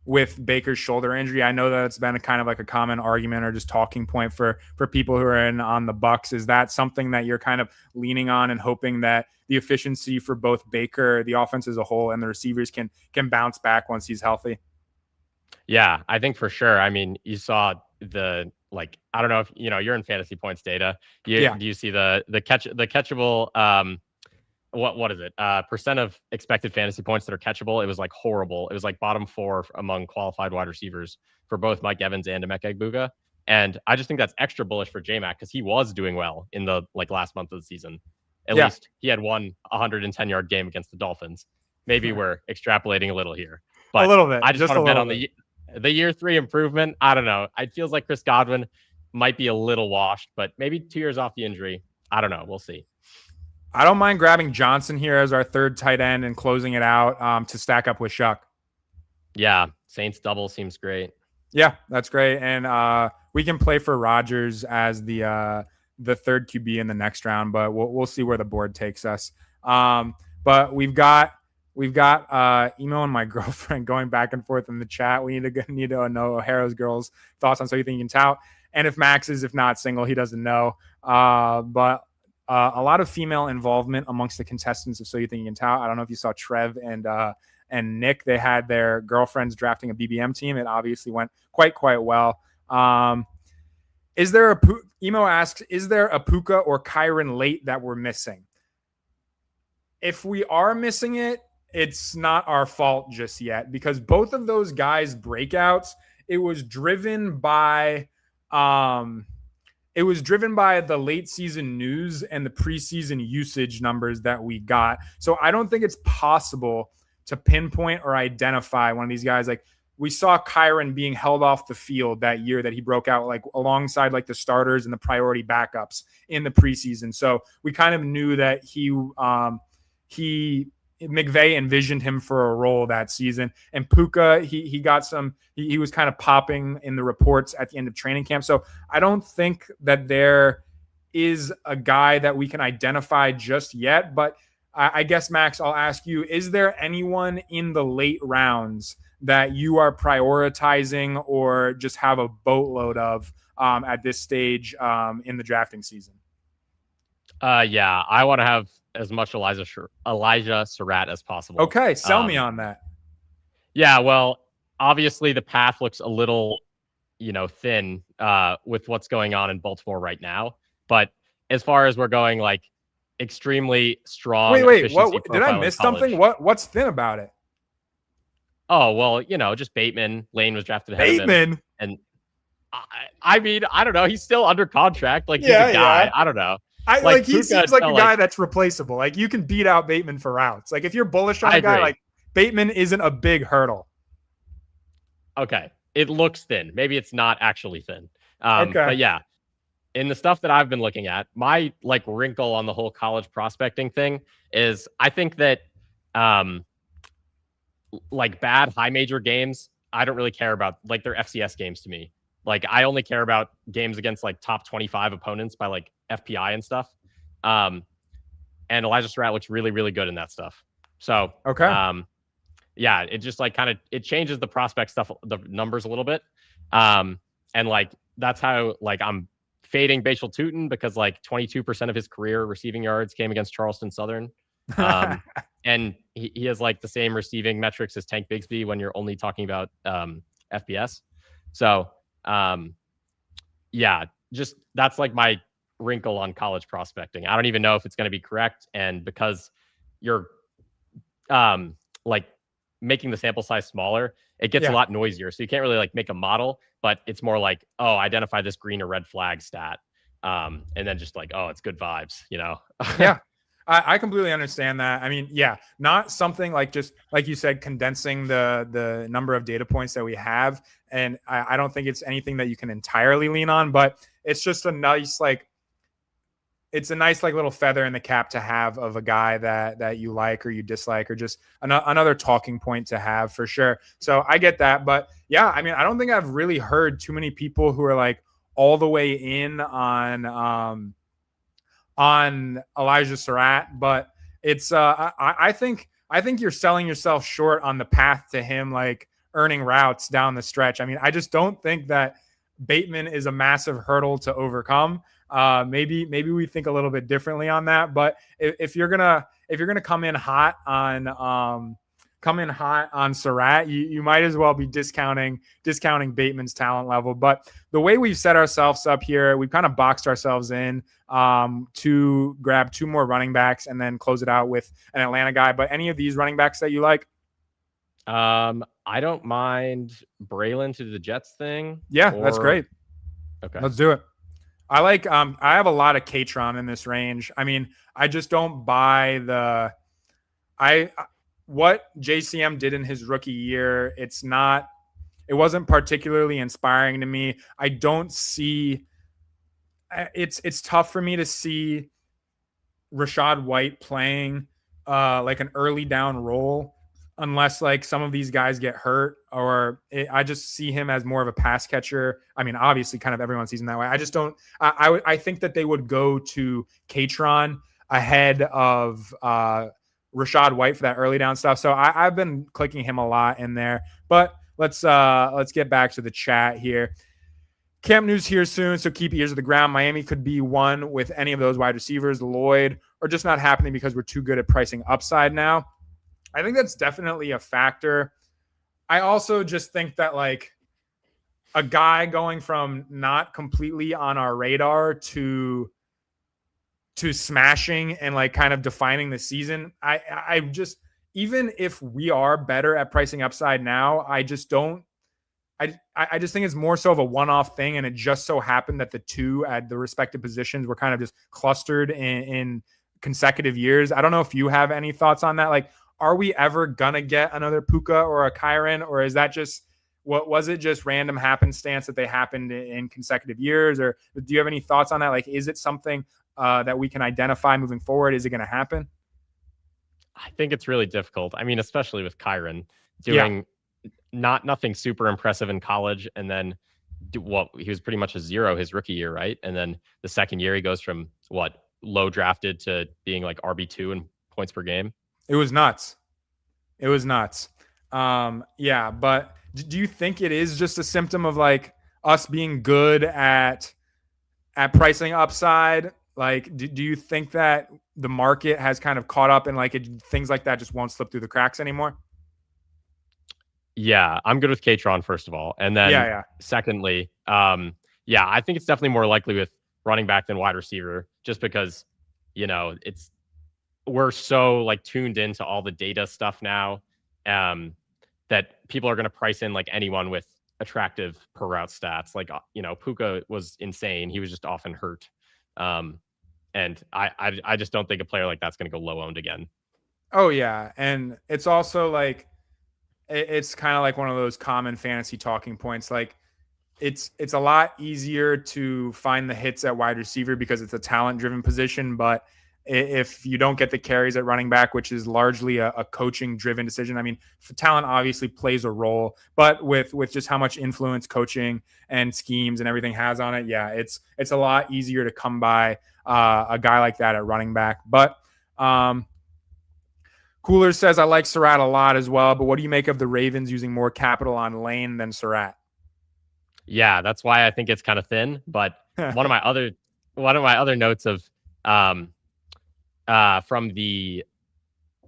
with Baker's shoulder injury. I know that it's been a kind of like a common argument or just talking point for people who are in on the Bucks. Is that something that you're kind of leaning on and hoping that the efficiency for both Baker, the offense as a whole, and the receivers can bounce back once he's healthy? Yeah, I think for sure. I mean, you saw I don't know if you're in fantasy points data. Yeah. Do you see the catchable what is it? Percent of expected fantasy points that are catchable. It was like horrible. It was like bottom 4 among qualified wide receivers for both Mike Evans and Emeka Egbuka. And I just think that's extra bullish for J-Mac because he was doing well in the last month of the season. At least he had one 110-yard game against the Dolphins. Maybe we're extrapolating a little here, but a little bit. I just want to bet on the year 3 improvement. I don't know. It feels like Chris Godwin might be a little washed, but maybe 2 years off the injury. I don't know. We'll see. I don't mind grabbing Johnson here as our third tight end and closing it out to stack up with Shuck. Yeah, Saints double seems great. Yeah, that's great. And we can play for Rodgers as the third QB in the next round, but we'll see where the board takes us. But we've got Emo and my girlfriend going back and forth in the chat. We need to know O'Hara's girls' thoughts on So You Think You Can Tout, and if Max is not single, he doesn't know. But a lot of female involvement amongst the contestants of So You Think You Can Tout. I don't know if you saw Trev and Nick. They had their girlfriends drafting a BBM team. It obviously went quite well. Emo asks, is there a Puka or Kyron late that we're missing? If we are missing it, it's not our fault just yet, because both of those guys' breakouts, it was driven by the late season news and the preseason usage numbers that we got. So I don't think it's possible to pinpoint or identify one of these guys. Like, we saw Kyron being held off the field that year that he broke out, like alongside like the starters and the priority backups in the preseason. So we kind of knew that McVay envisioned him for a role that season. And Puka, he was kind of popping in the reports at the end of training camp. So I don't think that there is a guy that we can identify just yet. But I guess, Max, I'll ask you, is there anyone in the late rounds that you are prioritizing or just have a boatload of at this stage in the drafting season? Yeah, I want to have as much Elijah Surratt as possible. Okay, sell me on that. Yeah, well, obviously the path looks a little, thin with what's going on in Baltimore right now. But as far as we're going, like, extremely strong. Wait, what did I miss something? What's thin about it? Oh, well, just Bateman. Lane was drafted ahead of him. And I mean, I don't know. He's still under contract. Like, he's a guy. Yeah. I don't know. He seems like a guy that's replaceable. Like, you can beat out Bateman for routes. Like, if you're bullish on a guy, like, Bateman isn't a big hurdle. Okay. It looks thin. Maybe it's not actually thin. Okay. But yeah, in the stuff that I've been looking at, my wrinkle on the whole college prospecting thing is I think that bad high major games, I don't really care about. Like, they're FCS games to me. Like, I only care about games against top 25 opponents by FPI and stuff. And Elijah Surratt looks really, really good in that stuff. So, okay. Yeah, it just it changes the prospect stuff, the numbers a little bit. And that's how I'm fading Bashal Tutin because 22% of his career receiving yards came against Charleston Southern. And he has the same receiving metrics as Tank Bigsby when you're only talking about FBS. So, yeah, just that's my wrinkle on college prospecting. I don't even know if it's going to be correct. And because you're making the sample size smaller, it gets a lot noisier. So you can't really make a model, but it's more identify this green or red flag stat. And then just it's good vibes, Yeah. I completely understand that. I mean, yeah, not something just like you said, condensing the number of data points that we have. And I don't think it's anything that you can entirely lean on, but it's just a nice, it's a nice little feather in the cap to have of a guy that you like or you dislike, or just another talking point to have for sure. So I get that. But yeah, I mean, I don't think I've really heard too many people who are all the way in on Elijah Surratt, but it's I think you're selling yourself short on the path to him earning routes down the stretch. I mean, I just don't think that Bateman is a massive hurdle to overcome. Maybe we think a little bit differently on that. But if you're gonna come in hot on SYTYCT, you might as well be discounting Bateman's talent level. But the way we've set ourselves up here, we've kind of boxed ourselves in to grab 2 more running backs and then close it out with an Atlanta guy. But any of these running backs that you like? I don't mind Braylon to the Jets thing. Yeah, that's great. Okay, let's do it. I like. I have a lot of Katron in this range. I mean, I just don't buy what JCM did in his rookie year. It wasn't particularly inspiring to me. I don't see. It's tough for me to see Rachaad White playing like an early down role unless like some of these guys get hurt, or I just see him as more of a pass catcher. I mean, obviously kind of everyone sees him that way. I just don't, I think that they would go to Katron ahead of Rachaad White for that early down stuff. So I've been clicking him a lot in there, but let's get back to the chat here. Camp news here soon, so keep ears to the ground. Miami could be one with any of those wide receivers, Lloyd, or just not happening because we're too good at pricing upside now. I think that's definitely a factor. I also just think that like a guy going from not completely on our radar to smashing and like kind of defining the season. I just, even if we are better at pricing upside now, I just think it's more so of a one-off thing. And it just so happened that the 2 at the respective positions were kind of just clustered in consecutive years. I don't know if you have any thoughts on that. Like, are we ever gonna get another Puka or a Kyren, or is that just was it just random happenstance that they happened in consecutive years? Or do you have any thoughts on that? Like, is it something that we can identify moving forward? Is it going to happen? I think it's really difficult. I mean, especially with Kyren doing nothing super impressive in college, and then he was pretty much a 0 his rookie year, right? And then the second year he goes from low drafted to being like RB2 in points per game. It was nuts. Yeah, but do you think it is just a symptom of like us being good at pricing upside? Like, do you think that the market has kind of caught up and like things like that just won't slip through the cracks anymore? Yeah, I'm good with Katron, first of all. And then secondly, I think it's definitely more likely with running back than wide receiver, just because, we're so like tuned into all the data stuff now that people are going to price in like anyone with attractive per route stats. Like, Puka was insane. He was just often hurt. And I just don't think a player like that's going to go low owned again. Oh yeah. And it's also like, it's kind of like one of those common fantasy talking points. Like it's a lot easier to find the hits at wide receiver because it's a talent driven position. But if you don't get the carries at running back, which is largely a coaching driven decision. I mean, talent obviously plays a role, but with just how much influence coaching and schemes and everything has on it. Yeah, it's a lot easier to come by a guy like that at running back. But Cooler says, I like SYTYCT a lot as well, but what do you make of the Ravens using more capital on Lane than SYTYCT? Yeah, that's why I think it's kind of thin. But one of my other notes of from the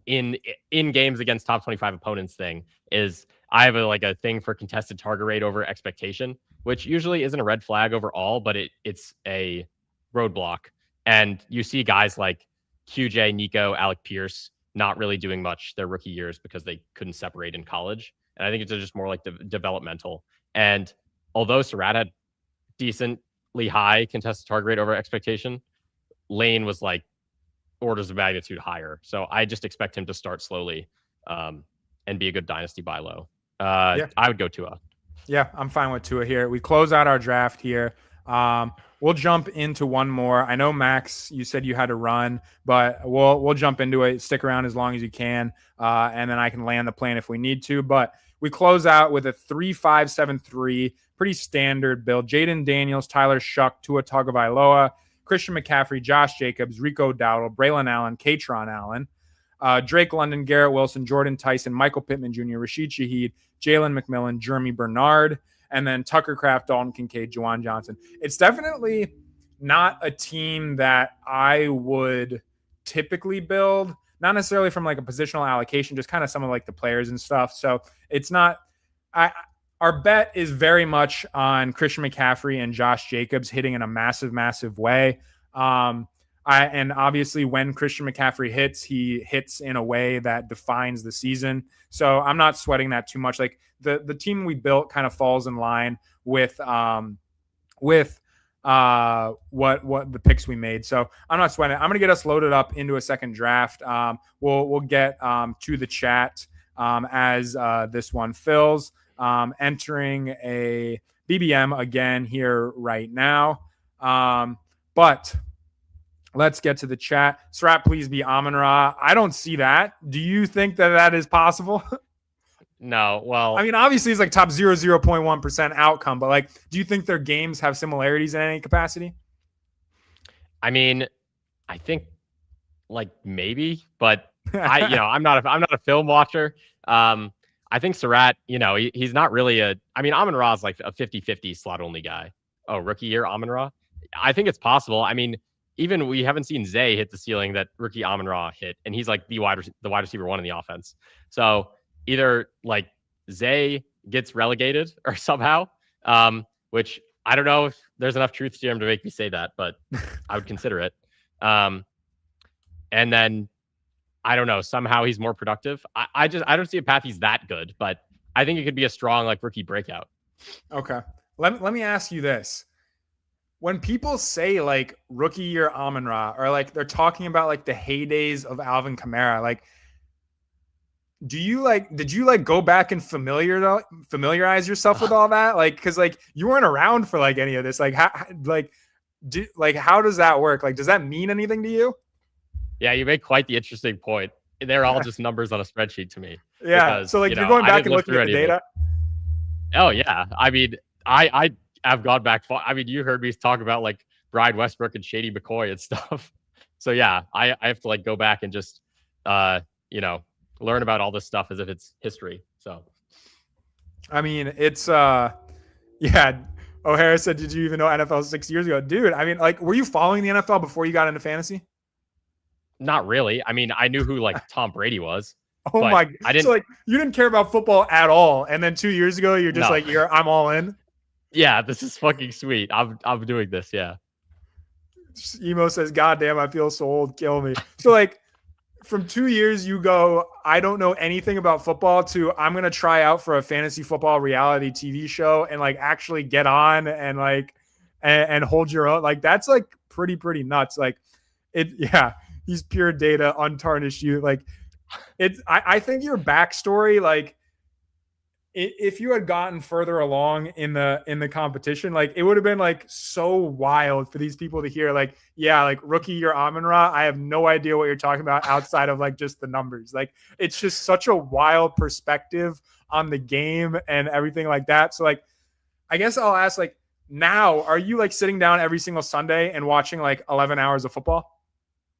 in games against top 25 opponents thing is I have a thing for contested target rate over expectation, which usually isn't a red flag overall, but it's a roadblock. And you see guys like QJ, Nico, Alec Pierce not really doing much their rookie years because they couldn't separate in college. And I think it's just more like developmental. And although SYTYCT had decently high contested target rate over expectation, Lane was like orders of magnitude higher. So I just expect him to start slowly and be a good dynasty buy low. I would go Tua. Yeah, I'm fine with Tua here. We close out our draft here. We'll jump into one more. I know, Max, you said you had to run, but we'll jump into it. Stick around as long as you can, and then I can land the plane if we need to. But we close out with a 3-5-7-3, pretty standard build. Jaden Daniels, Tyler Shuck, Tua Tagovailoa, Christian McCaffrey, Josh Jacobs, Rico Dowdle, Braylon Allen, Katron Allen. Drake London, Garrett Wilson, Jordan Tyson, Michael Pittman Jr., Rashid Shaheed, Jalen McMillan, Jeremy Bernard, and then Tucker Kraft, Dalton Kincaid, Juwan Johnson. It's definitely not a team that I would typically build, not necessarily from like a positional allocation, just kind of some of like the players and stuff. So it's not, our bet is very much on Christian McCaffrey and Josh Jacobs hitting in a massive, massive way. And obviously when Christian McCaffrey hits, he hits in a way that defines the season. So I'm not sweating that too much. Like the team we built kind of falls in line with what the picks we made. So I'm not sweating it. I'm going to get us loaded up into a second draft. We'll get to the chat as this one fills. Entering a BBM again here right now. But let's get to the chat. Srap, please be Amon-Ra. I don't see that. Do you think that is possible? No. Well, I mean, obviously it's like top 0.1% outcome, but like, do you think their games have similarities in any capacity? I mean, I think like maybe, but I'm not a film watcher. I think Surratt, he's not really Amon-Ra is like a 50-50 slot only guy. Oh, rookie year Amon-Ra. I think it's possible. I mean, even we haven't seen Zay hit the ceiling that rookie Amon-Ra hit, and he's like the wide receiver one in the offense. So either like Zay gets relegated or somehow, which I don't know if there's enough truth to him to make me say that, but I would consider it. And then I don't know, somehow he's more productive. I don't see a path he's that good, but I think it could be a strong like rookie breakout. Okay. Let me ask you this. When people say like rookie year Amon-Ra, or like they're talking about like the heydays of Alvin Kamara, like did you go back and familiarize yourself with all that? Like, cause like you weren't around for like any of this. Like how does that work? Like, does that mean anything to you? Yeah, you make quite the interesting point. They're all just numbers on a spreadsheet to me. Yeah. Because, so like you're going back and looking at the data. Oh yeah. I mean, I've gone back far. I mean, you heard me talk about like Brian Westbrook and Shady McCoy and stuff. So yeah, I have to like go back and just learn about all this stuff as if it's history. So I mean, it's yeah. O'Hara said, "Did you even know NFL 6 years ago?" Dude, I mean, like, were you following the NFL before you got into fantasy? Not really. I mean, I knew who like Tom Brady was. Oh my! I didn't. So like, you didn't care about football at all, and then 2 years ago, you're just like, I'm all in. Yeah, this is fucking sweet. I'm doing this. Yeah. Emo says, "God damn, I feel so old. Kill me." So like, from 2 years, you go, I don't know anything about football, to I'm gonna try out for a fantasy football reality TV show and like actually get on and like and hold your own. Like that's like pretty nuts. Like it. Yeah. He's pure data, untarnished you. Like it's, I think your backstory, like if you had gotten further along in the competition, like it would have been like so wild for these people to hear, like, yeah, like rookie year Amon-Ra, I have no idea what you're talking about outside of like just the numbers. Like it's just such a wild perspective on the game and everything like that. So like, I guess I'll ask, like, now, are you like sitting down every single Sunday and watching like 11 hours of football?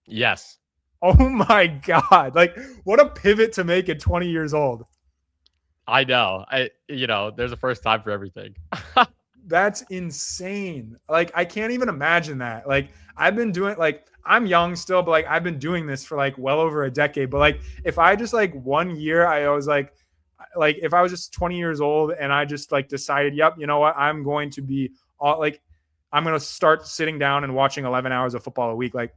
Yes. Oh my God. Like what a pivot to make at 20 years old. I know. There's a first time for everything. That's insane. Like I can't even imagine that. Like I've been doing, like, I'm young still, but like I've been doing this for like well over a decade. But like if I just like 1 year, I was like if I was just 20 years old and I just like decided, yep, you know what, I'm going to be like, I'm going to start sitting down and watching 11 hours of football a week. Like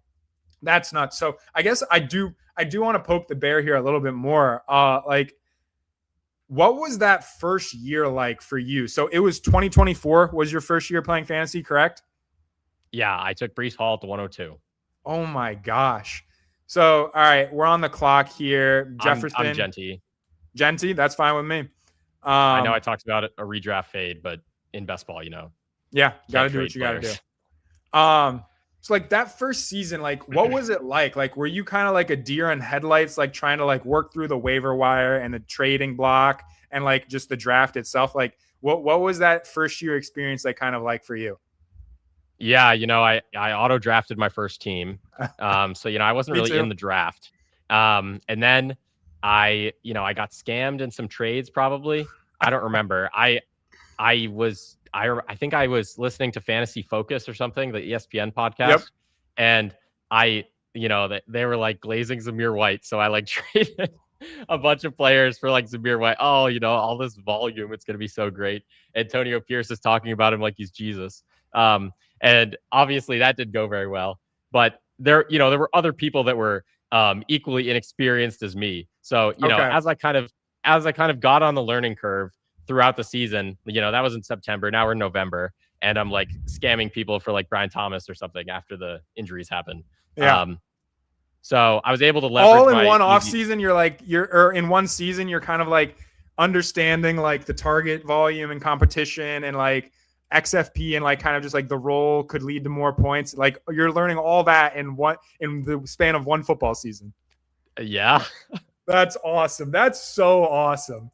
that's nuts. So I guess I do want to poke the bear here a little bit more. Like, what was that first year like for you? So it was 2024 was your first year playing fantasy, correct? Yeah, I took Breece Hall at the 102. Oh my gosh. So, all right, we're on the clock here. Jefferson. I'm Genty. Genty, that's fine with me. I know I talked about a redraft fade, but in best ball, Yeah, got to do what you got to do. So like that first season, like what was it like? Like, were you kind of like a deer in headlights, like trying to like work through the waiver wire and the trading block and like just the draft itself? Like what was that first year experience like kind of like for you? Yeah, I auto drafted my first team. So I wasn't really in the draft. And then I got scammed in some trades probably. I don't remember. I think I was listening to Fantasy Focus or something, the ESPN Yep. podcast, and they were like glazing Zamir White, so I like traded a bunch of players for like Zamir White. Oh, all this volume, it's gonna be so great. Antonio Pierce is talking about him like he's Jesus. And obviously that didn't go very well. But there were other people that were equally inexperienced as me. So Okay. as I kind of got on the learning curve throughout the season, that was in September. Now we're in November, and I'm like scamming people for like Brian Thomas or something after the injuries happened. Yeah. So I was able to leverage all in my one off season. Or in one season, you're kind of like understanding like the target volume and competition and like XFP and like kind of just like the role could lead to more points. Like you're learning all that in the span of one football season. Yeah. That's awesome. That's so awesome.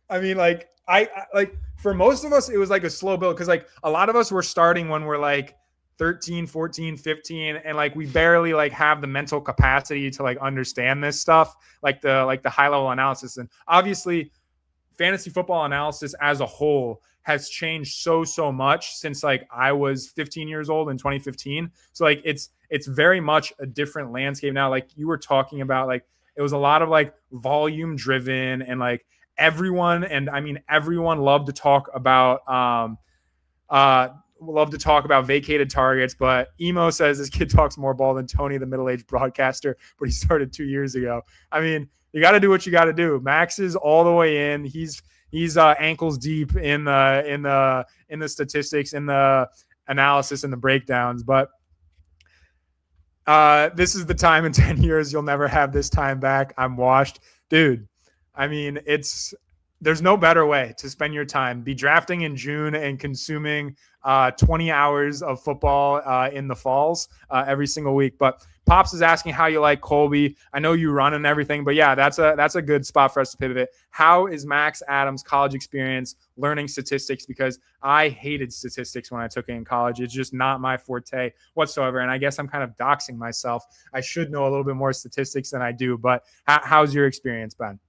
I mean, like I like for most of us, it was like a slow build because like a lot of us were starting when we're like 13, 14, 15, and like we barely like have the mental capacity to like understand this stuff, like the high level analysis. And obviously fantasy football analysis as a whole has changed so much since like I was 15 years old in 2015. So like it's very much a different landscape now. Like you were talking about, like it was a lot of like volume driven and like everyone loved to talk about vacated targets, but Emo says this kid talks more ball than Tony, the middle-aged broadcaster, but he started 2 years ago. I mean, you got to do what you got to do. Max is all the way in. He's ankles deep in the statistics, in the analysis, and the breakdowns. But this is the time in 10 years you'll never have this time back. I'm washed, dude. I mean, there's no better way to spend your time. Be drafting in June and consuming 20 hours of football in the falls every single week. But Pops is asking how you like Colby. I know you run and everything, but yeah, that's a good spot for us to pivot. How is Max Adams' college experience learning statistics? Because I hated statistics when I took it in college. It's just not my forte whatsoever. And I guess I'm kind of doxing myself. I should know a little bit more statistics than I do. But how's your experience been?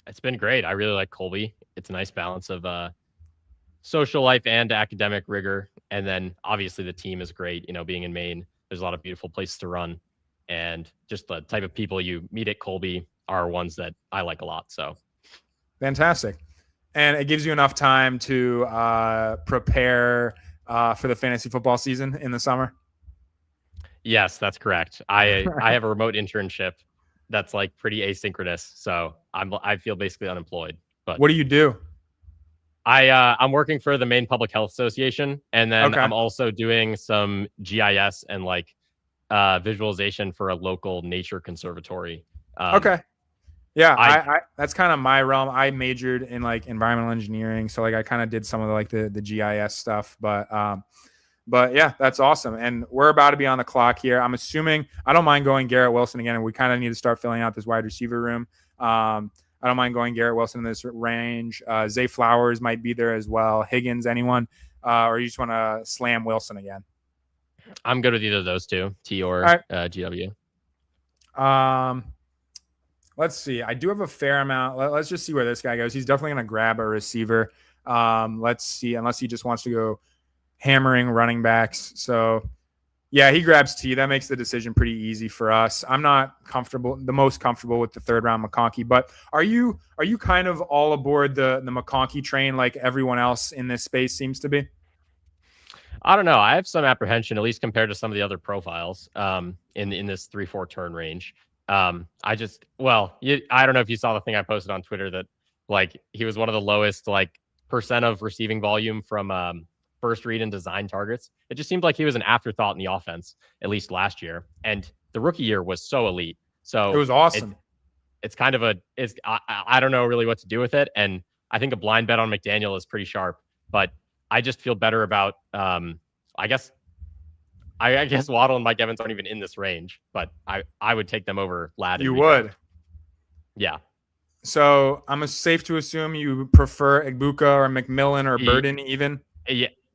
It's been great. I really like Colby. It's a nice balance of social life and academic rigor. And then obviously the team is great. Being in Maine, there's a lot of beautiful places to run. And just the type of people you meet at Colby are ones that I like a lot. So fantastic. And it gives you enough time to prepare for the fantasy football season in the summer? Yes, that's correct. I have a remote internship that's like pretty asynchronous, so I feel basically unemployed. But what do you do? I'm working for the Maine Public Health Association, and then Okay. I'm also doing some GIS and like visualization for a local nature conservatory. Okay. Yeah, I that's kind of my realm. I majored in like environmental engineering, so like I kind of did some of the GIS stuff, but yeah, that's awesome. And we're about to be on the clock here. I'm assuming I don't mind going Garrett Wilson again, and we kind of need to start filling out this wide receiver room. I don't mind going Garrett Wilson in this range. Zay Flowers might be there as well. Higgins, anyone, or you just want to slam Wilson again? I'm good with either of those two, T or right. GW. Let's see. I do have a fair amount. Let's just see where this guy goes. He's definitely going to grab a receiver. Let's see, unless he just wants to go hammering running backs. So yeah, he grabs T. That makes the decision pretty easy for us. I'm not the most comfortable with the third round McConkey, but are you kind of all aboard the McConkey train like everyone else in this space seems to be? I don't know. I have some apprehension, at least compared to some of the other profiles in this 3-4 turn range. I don't know if you saw the thing I posted on Twitter that like he was one of the lowest like percent of receiving volume from first read and design targets. It just seemed like he was an afterthought in the offense, at least last year. And the rookie year was so elite. So it was awesome. It's kind of I don't know really what to do with it. And I think a blind bet on McDaniel is pretty sharp, but I just feel better about, I guess Waddle and Mike Evans aren't even in this range, but I would take them over Ladd. You would? Yeah. So I'm safe to assume you prefer Egbuka or McMillan or Burden even?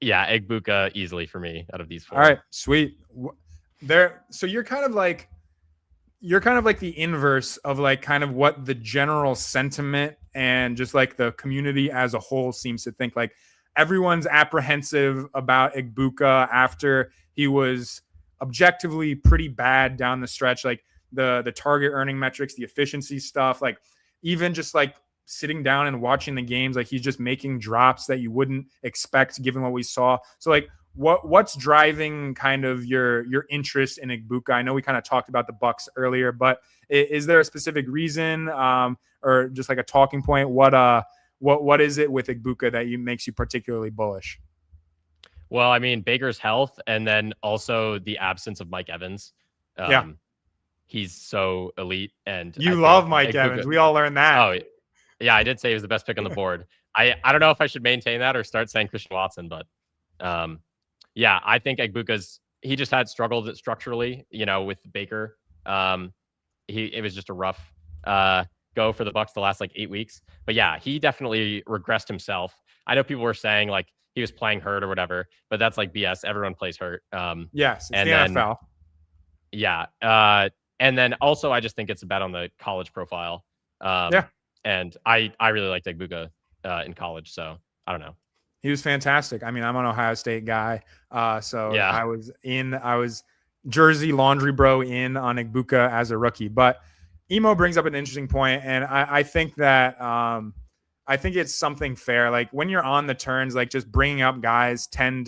Yeah, Egbuka easily for me out of these four. All right, sweet. So you're kind of like, you're kind of like the inverse of like kind of what the general sentiment and just like the community as a whole seems to think. Like everyone's apprehensive about Igbokwe after he was objectively pretty bad down the stretch. Like the target earning metrics, the efficiency stuff, like even just like sitting down and watching the games, like he's just making drops that you wouldn't expect given what we saw. So like what's driving kind of your interest in Igbokwe? I know we kind of talked about the Bucks earlier, but is there a specific reason or just like a talking point? What is it with Igbokwe that makes you particularly bullish? Well, I mean, Baker's health and then also the absence of Mike Evans. Yeah. He's so elite. And you love Mike Evans. We all learned that. Oh, yeah, I did say he was the best pick on the board. I don't know if I should maintain that or start saying Christian Watson, but yeah, I think he just had struggled structurally, with Baker. It was just a rough go for the Bucks the last like 8 weeks. But yeah, he definitely regressed himself. I know people were saying like he was playing hurt or whatever, but that's like BS. Everyone plays hurt. Yes, it's the NFL. Yeah. And then also I just think it's a bet on the college profile. Yeah. And I really liked Igbokwe in college, so I don't know. He was fantastic. I mean, I'm an Ohio State guy, so yeah. I was jersey laundry bro in on Igbokwe as a rookie. But Emo brings up an interesting point, and I think that I think it's something fair. Like when you're on the turns, like just bringing up guys 10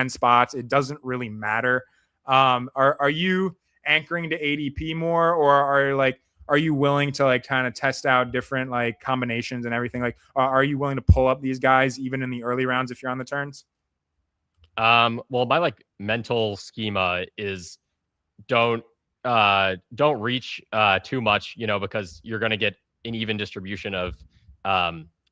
spots, it doesn't really matter. Are you anchoring to ADP more, or are you willing to like kind of test out different like combinations and everything? Like, are you willing to pull up these guys even in the early rounds if you're on the turns? Well, my like mental schema is don't reach too much, because you're going to get an even distribution of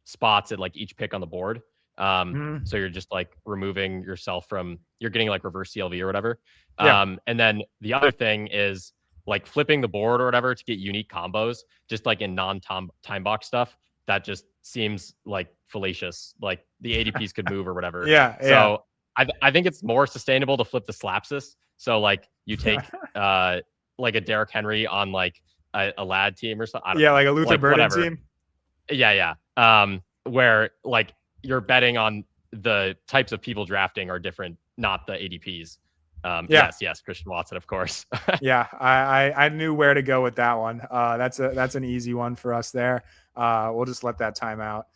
spots at like each pick on the board. So you're just like removing yourself from, you're getting like reverse CLV or whatever. Yeah. And then the other thing is like flipping the board or whatever to get unique combos, just like in non-time box stuff. That just seems like fallacious. Like the ADPs could move or whatever. Yeah. So I think it's more sustainable to flip the slapsis. So like you take like a Derrick Henry on like a lad team or something. I don't know. Like a Luther Burden team. Yeah. Where like you're betting on the types of people drafting are different, not the ADPs. Yes, Christian Watson, of course. Yeah, I knew where to go with that one. That's an easy one for us there. We'll just let that time out.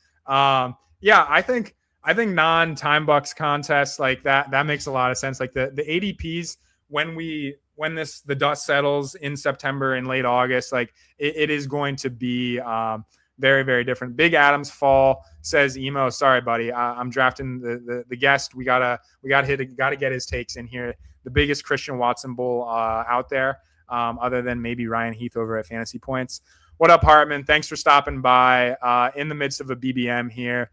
Yeah, I think non-time bucks contests like that makes a lot of sense. Like the ADPs when the dust settles in September and late August, like it is going to be very, very different. Big Adams fall, says Emo. Sorry, buddy. I'm drafting the guest. We gotta get his takes in here. The biggest Christian Watson bull out there, other than maybe Ryan Heath over at Fantasy Points. What up, Hartman? Thanks for stopping by in the midst of a BBM here.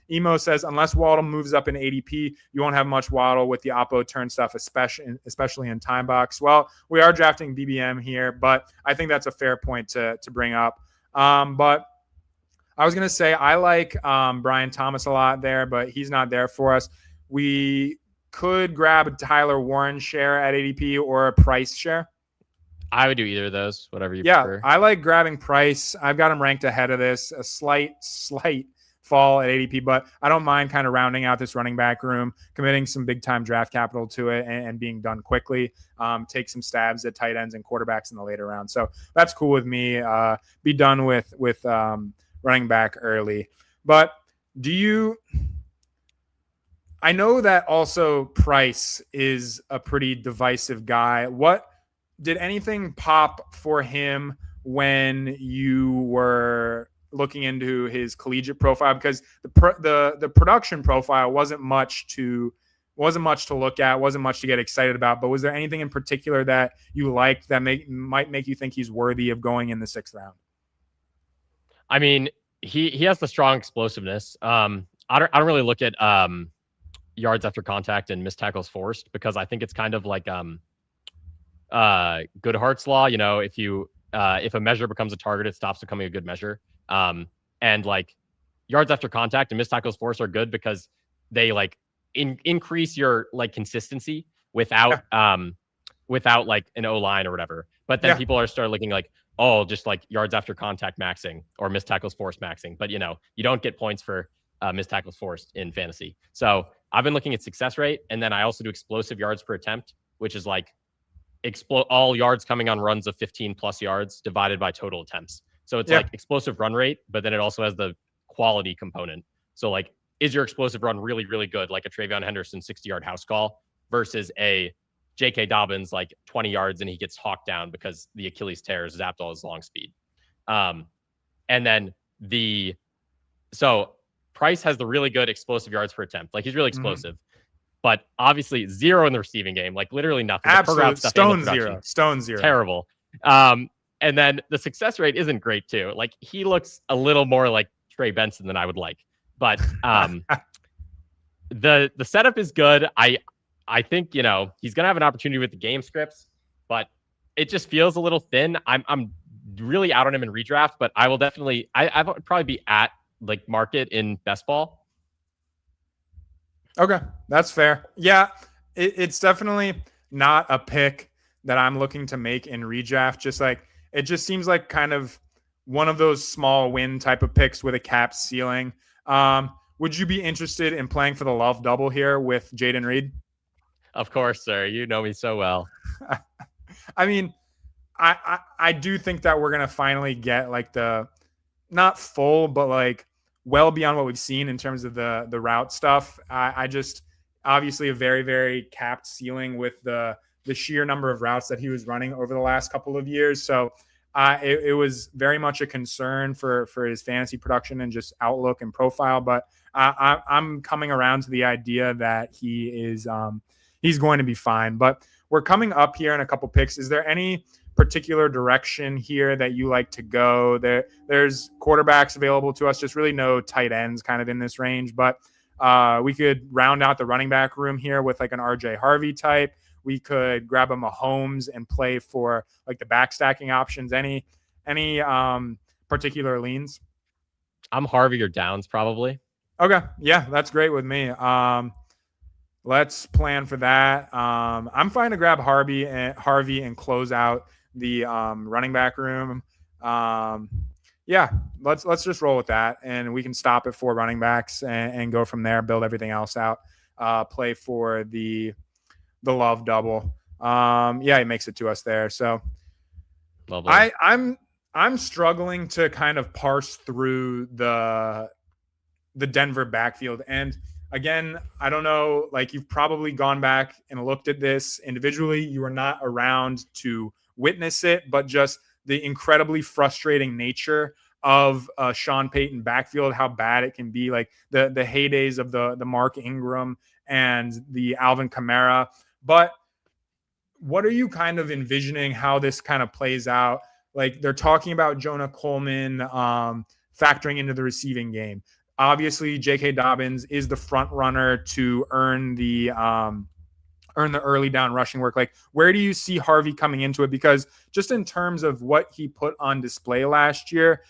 Emo says, unless Waddle moves up in ADP, you won't have much Waddle with the Oppo turn stuff, especially in time box. Well, we are drafting BBM here, but I think that's a fair point to bring up. But I was going to say I like Brian Thomas a lot there, but he's not there for us. We could grab a Tyler Warren share at ADP or a Price share. I would do either of those, whatever you prefer. I like grabbing Price. I've got him ranked ahead of this, a slight fall at ADP, but I don't mind kind of rounding out this running back room, committing some big time draft capital to it and being done quickly. Take some stabs at tight ends and quarterbacks in the later round. So that's cool with me. Be done with running back early. But I know that also Price is a pretty divisive guy. What did anything pop for him when you were looking into his collegiate profile? Because the production profile wasn't much to look at, wasn't much to get excited about. But was there anything in particular that you liked that might make you think he's worthy of going in the 6th round? I mean, he has the strong explosiveness. I don't really look at yards after contact and missed tackles forced, because I think it's kind of like Goodhart's law. If a measure becomes a target, it stops becoming a good measure. And like yards after contact and missed tackles forced are good because they like increase your like consistency without like an O-line or whatever. But then Yeah. people are start looking like, oh, just like yards after contact maxing or missed tackles forced maxing. But you don't get points for missed tackles forced in fantasy. So I've been looking at success rate, and then I also do explosive yards per attempt, which is like all yards coming on runs of 15 plus yards divided by total attempts. So it's Yeah. like explosive run rate, but then it also has the quality component. So like, is your explosive run really, really good, like a Travion Henderson 60-yard house call versus a J.K. Dobbins like 20 yards and he gets hawked down because the Achilles tear zapped all his long speed. And then so Price has the really good explosive yards per attempt. Like he's really explosive, but obviously 0 in the receiving game, like literally nothing. Absolute stone zero. Terrible. And then the success rate isn't great too. Like he looks a little more like Trey Benson than I would like, but the setup is good. I think he's gonna have an opportunity with the game scripts, but it just feels a little thin. I'm really out on him in redraft, but I will definitely I would probably be at like market in best ball. Okay, that's fair. Yeah, it's definitely not a pick that I'm looking to make in redraft. Just like it just seems like kind of one of those small win type of picks with a capped ceiling. Would you be interested in playing for the love double here with Jaden Reed? Of course, sir. You know me so well. I mean, I do think that we're gonna finally get like the not full, but like well beyond what we've seen in terms of the route stuff. I just obviously a very, very capped ceiling with the sheer number of routes that he was running over the last couple of years. So it was very much a concern for his fantasy production and just outlook and profile. But I'm coming around to the idea that he's going to be fine. But we're coming up here in a couple picks. Is there any particular direction here that you like to go? There's quarterbacks available to us, just really no tight ends kind of in this range. But we could round out the running back room here with like an RJ Harvey type. We could grab a Mahomes and play for like the back stacking options. Any particular leans? I'm Harvey or Downs probably. Okay. Yeah, that's great with me. Let's plan for that. I'm fine to grab Harvey and close out the running back room. Yeah, let's just roll with that, and we can stop at 4 running backs and go from there. Build everything else out. Play for the love double. Yeah, it makes it to us there. So lovely. I'm struggling to kind of parse through the Denver backfield. And again, I don't know, like you've probably gone back and looked at this individually. You were not around to witness it, but just the incredibly frustrating nature of Sean Payton backfield, how bad it can be, like the heydays of the Mark Ingram and the Alvin Kamara. But what are you kind of envisioning how this kind of plays out? Like they're talking about Jonah Coleman factoring into the receiving game. Obviously, J.K. Dobbins is the front runner to earn the early down rushing work. Like, where do you see Harvey coming into it? Because just in terms of what he put on display last year,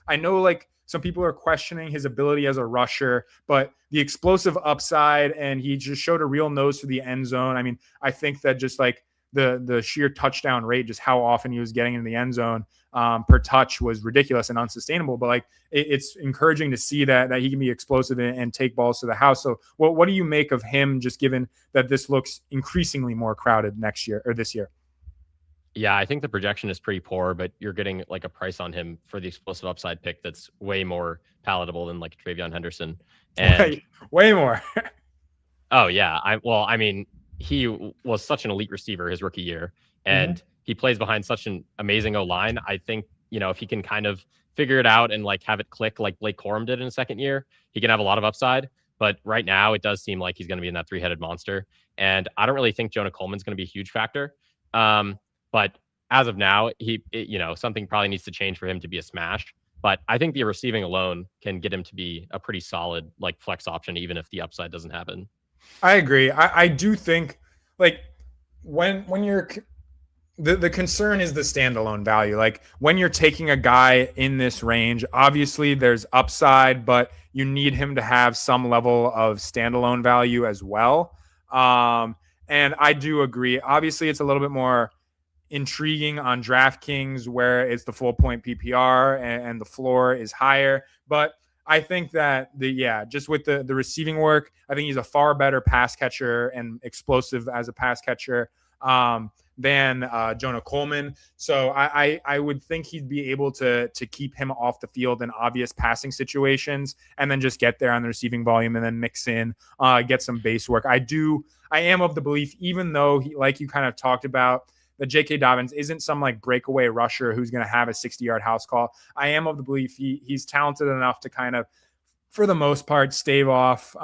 I know like some people are questioning his ability as a rusher, but the explosive upside, and he just showed a real nose to the end zone. I mean, I think that just like the sheer touchdown rate, just how often he was getting in the end zone per touch was ridiculous and unsustainable. But like it's encouraging to see that he can be explosive and take balls to the house. So what do you make of him, just given that this looks increasingly more crowded next year or this year? Yeah, I think the projection is pretty poor, but you're getting like a price on him for the explosive upside pick that's way more palatable than like Travion Henderson. And way more. Oh yeah. I mean, he was such an elite receiver his rookie year, and he plays behind such an amazing O-line. I think, if he can kind of figure it out and like have it click like Blake Corum did in his second year, he can have a lot of upside. But right now it does seem like he's going to be in that 3-headed monster. And I don't really think Jonah Coleman's going to be a huge factor. But as of now, something probably needs to change for him to be a smash. But I think the receiving alone can get him to be a pretty solid like flex option, even if the upside doesn't happen. I agree. I do think like when you're the concern is the standalone value. Like when you're taking a guy in this range, obviously there's upside, but you need him to have some level of standalone value as well. And I do agree. Obviously, it's a little bit more intriguing on DraftKings where it's the full point PPR and the floor is higher. But I think that just with the receiving work, I think he's a far better pass catcher and explosive as a pass catcher than Jonah Coleman. So I would think he'd be able to keep him off the field in obvious passing situations and then just get there on the receiving volume and then mix in, get some base work. I am of the belief, even though like you kind of talked about, that J.K. Dobbins isn't some like breakaway rusher who's going to have a 60-yard house call. I am of the belief he's talented enough to kind of, for the most part, stave off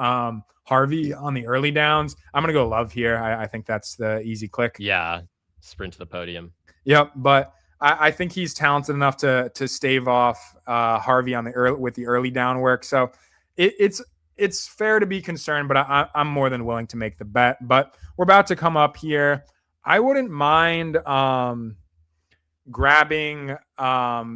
Harvey on the early downs. I'm going to go Love here. I think that's the easy click. Yeah, sprint to the podium. Yep, but I think he's talented enough to stave off Harvey on with the early down work. So it's fair to be concerned, but I'm more than willing to make the bet. But we're about to come up here. I wouldn't mind grabbing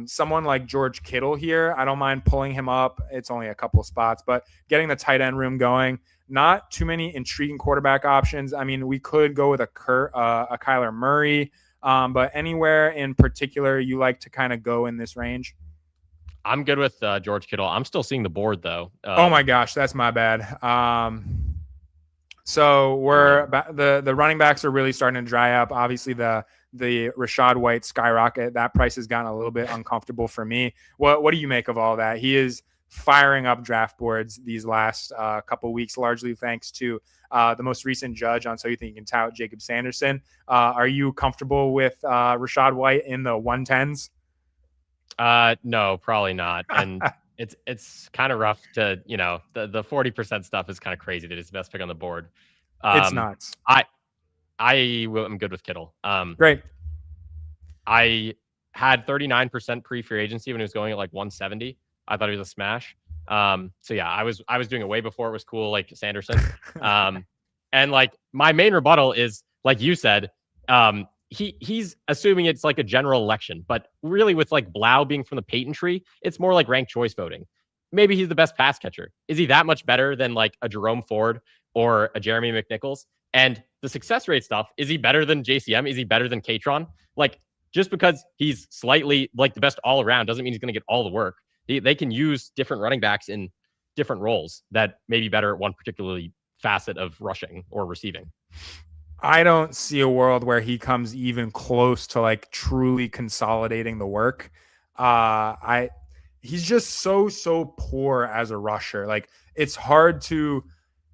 someone like George Kittle here. I don't mind pulling him up. It's only a couple of spots, but getting the tight end room going. Not too many intriguing quarterback options. I mean, we could go with a Kyler Murray, but anywhere in particular you like to kind of go in this range? I'm good with George Kittle. I'm still seeing the board though. Oh my gosh, that's my bad. So the running backs are really starting to dry up. Obviously, the Rachaad White skyrocket, that price has gotten a little bit uncomfortable for me. What do you make of all that? He is firing up draft boards these last couple weeks, largely thanks to the most recent judge on So You Think You Can Tout, Jacob Sanderson. Are you comfortable with Rachaad White in the 110s? No, probably not. And it's kind of rough to, the 40% stuff is kind of crazy that it's the best pick on the board. It's nuts. I'm good with Kittle. Great. I had 39% pre-free agency when he was going at like 170. I thought he was a smash. So yeah, I was doing it way before it was cool, like Sanderson. And like my main rebuttal is, like you said, he's assuming it's like a general election, but really with like Blau being from the Peyton tree, it's more like ranked choice voting. Maybe he's the best pass catcher. Is he that much better than like a Jerome Ford or a Jeremy McNichols? And the success rate stuff, is he better than JCM? Is he better than Katron? Like, just because he's slightly like the best all around doesn't mean he's going to get all the work. They can use different running backs in different roles that may be better at one particularly facet of rushing or receiving. I don't see a world where he comes even close to like truly consolidating the work. He's just so poor as a rusher. Like, it's hard to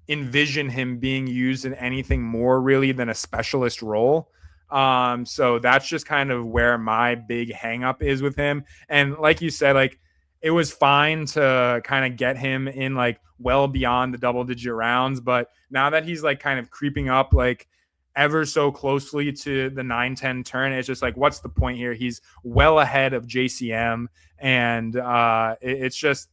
envision him being used in anything more really than a specialist role. So that's just kind of where my big hang up is with him. And like you said, like, it was fine to kind of get him in like well beyond the double digit rounds, but now that he's like kind of creeping up like ever so closely to the 9-10 turn, it's just like, what's the point here? He's well ahead of JCM, and it's just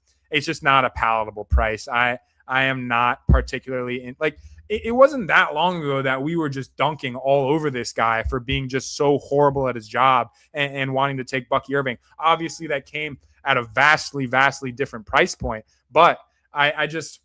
not a palatable price. I am not particularly in like, it wasn't that long ago that we were just dunking all over this guy for being just so horrible at his job and wanting to take Bucky Irving. Obviously that came at a vastly different price point, but I just,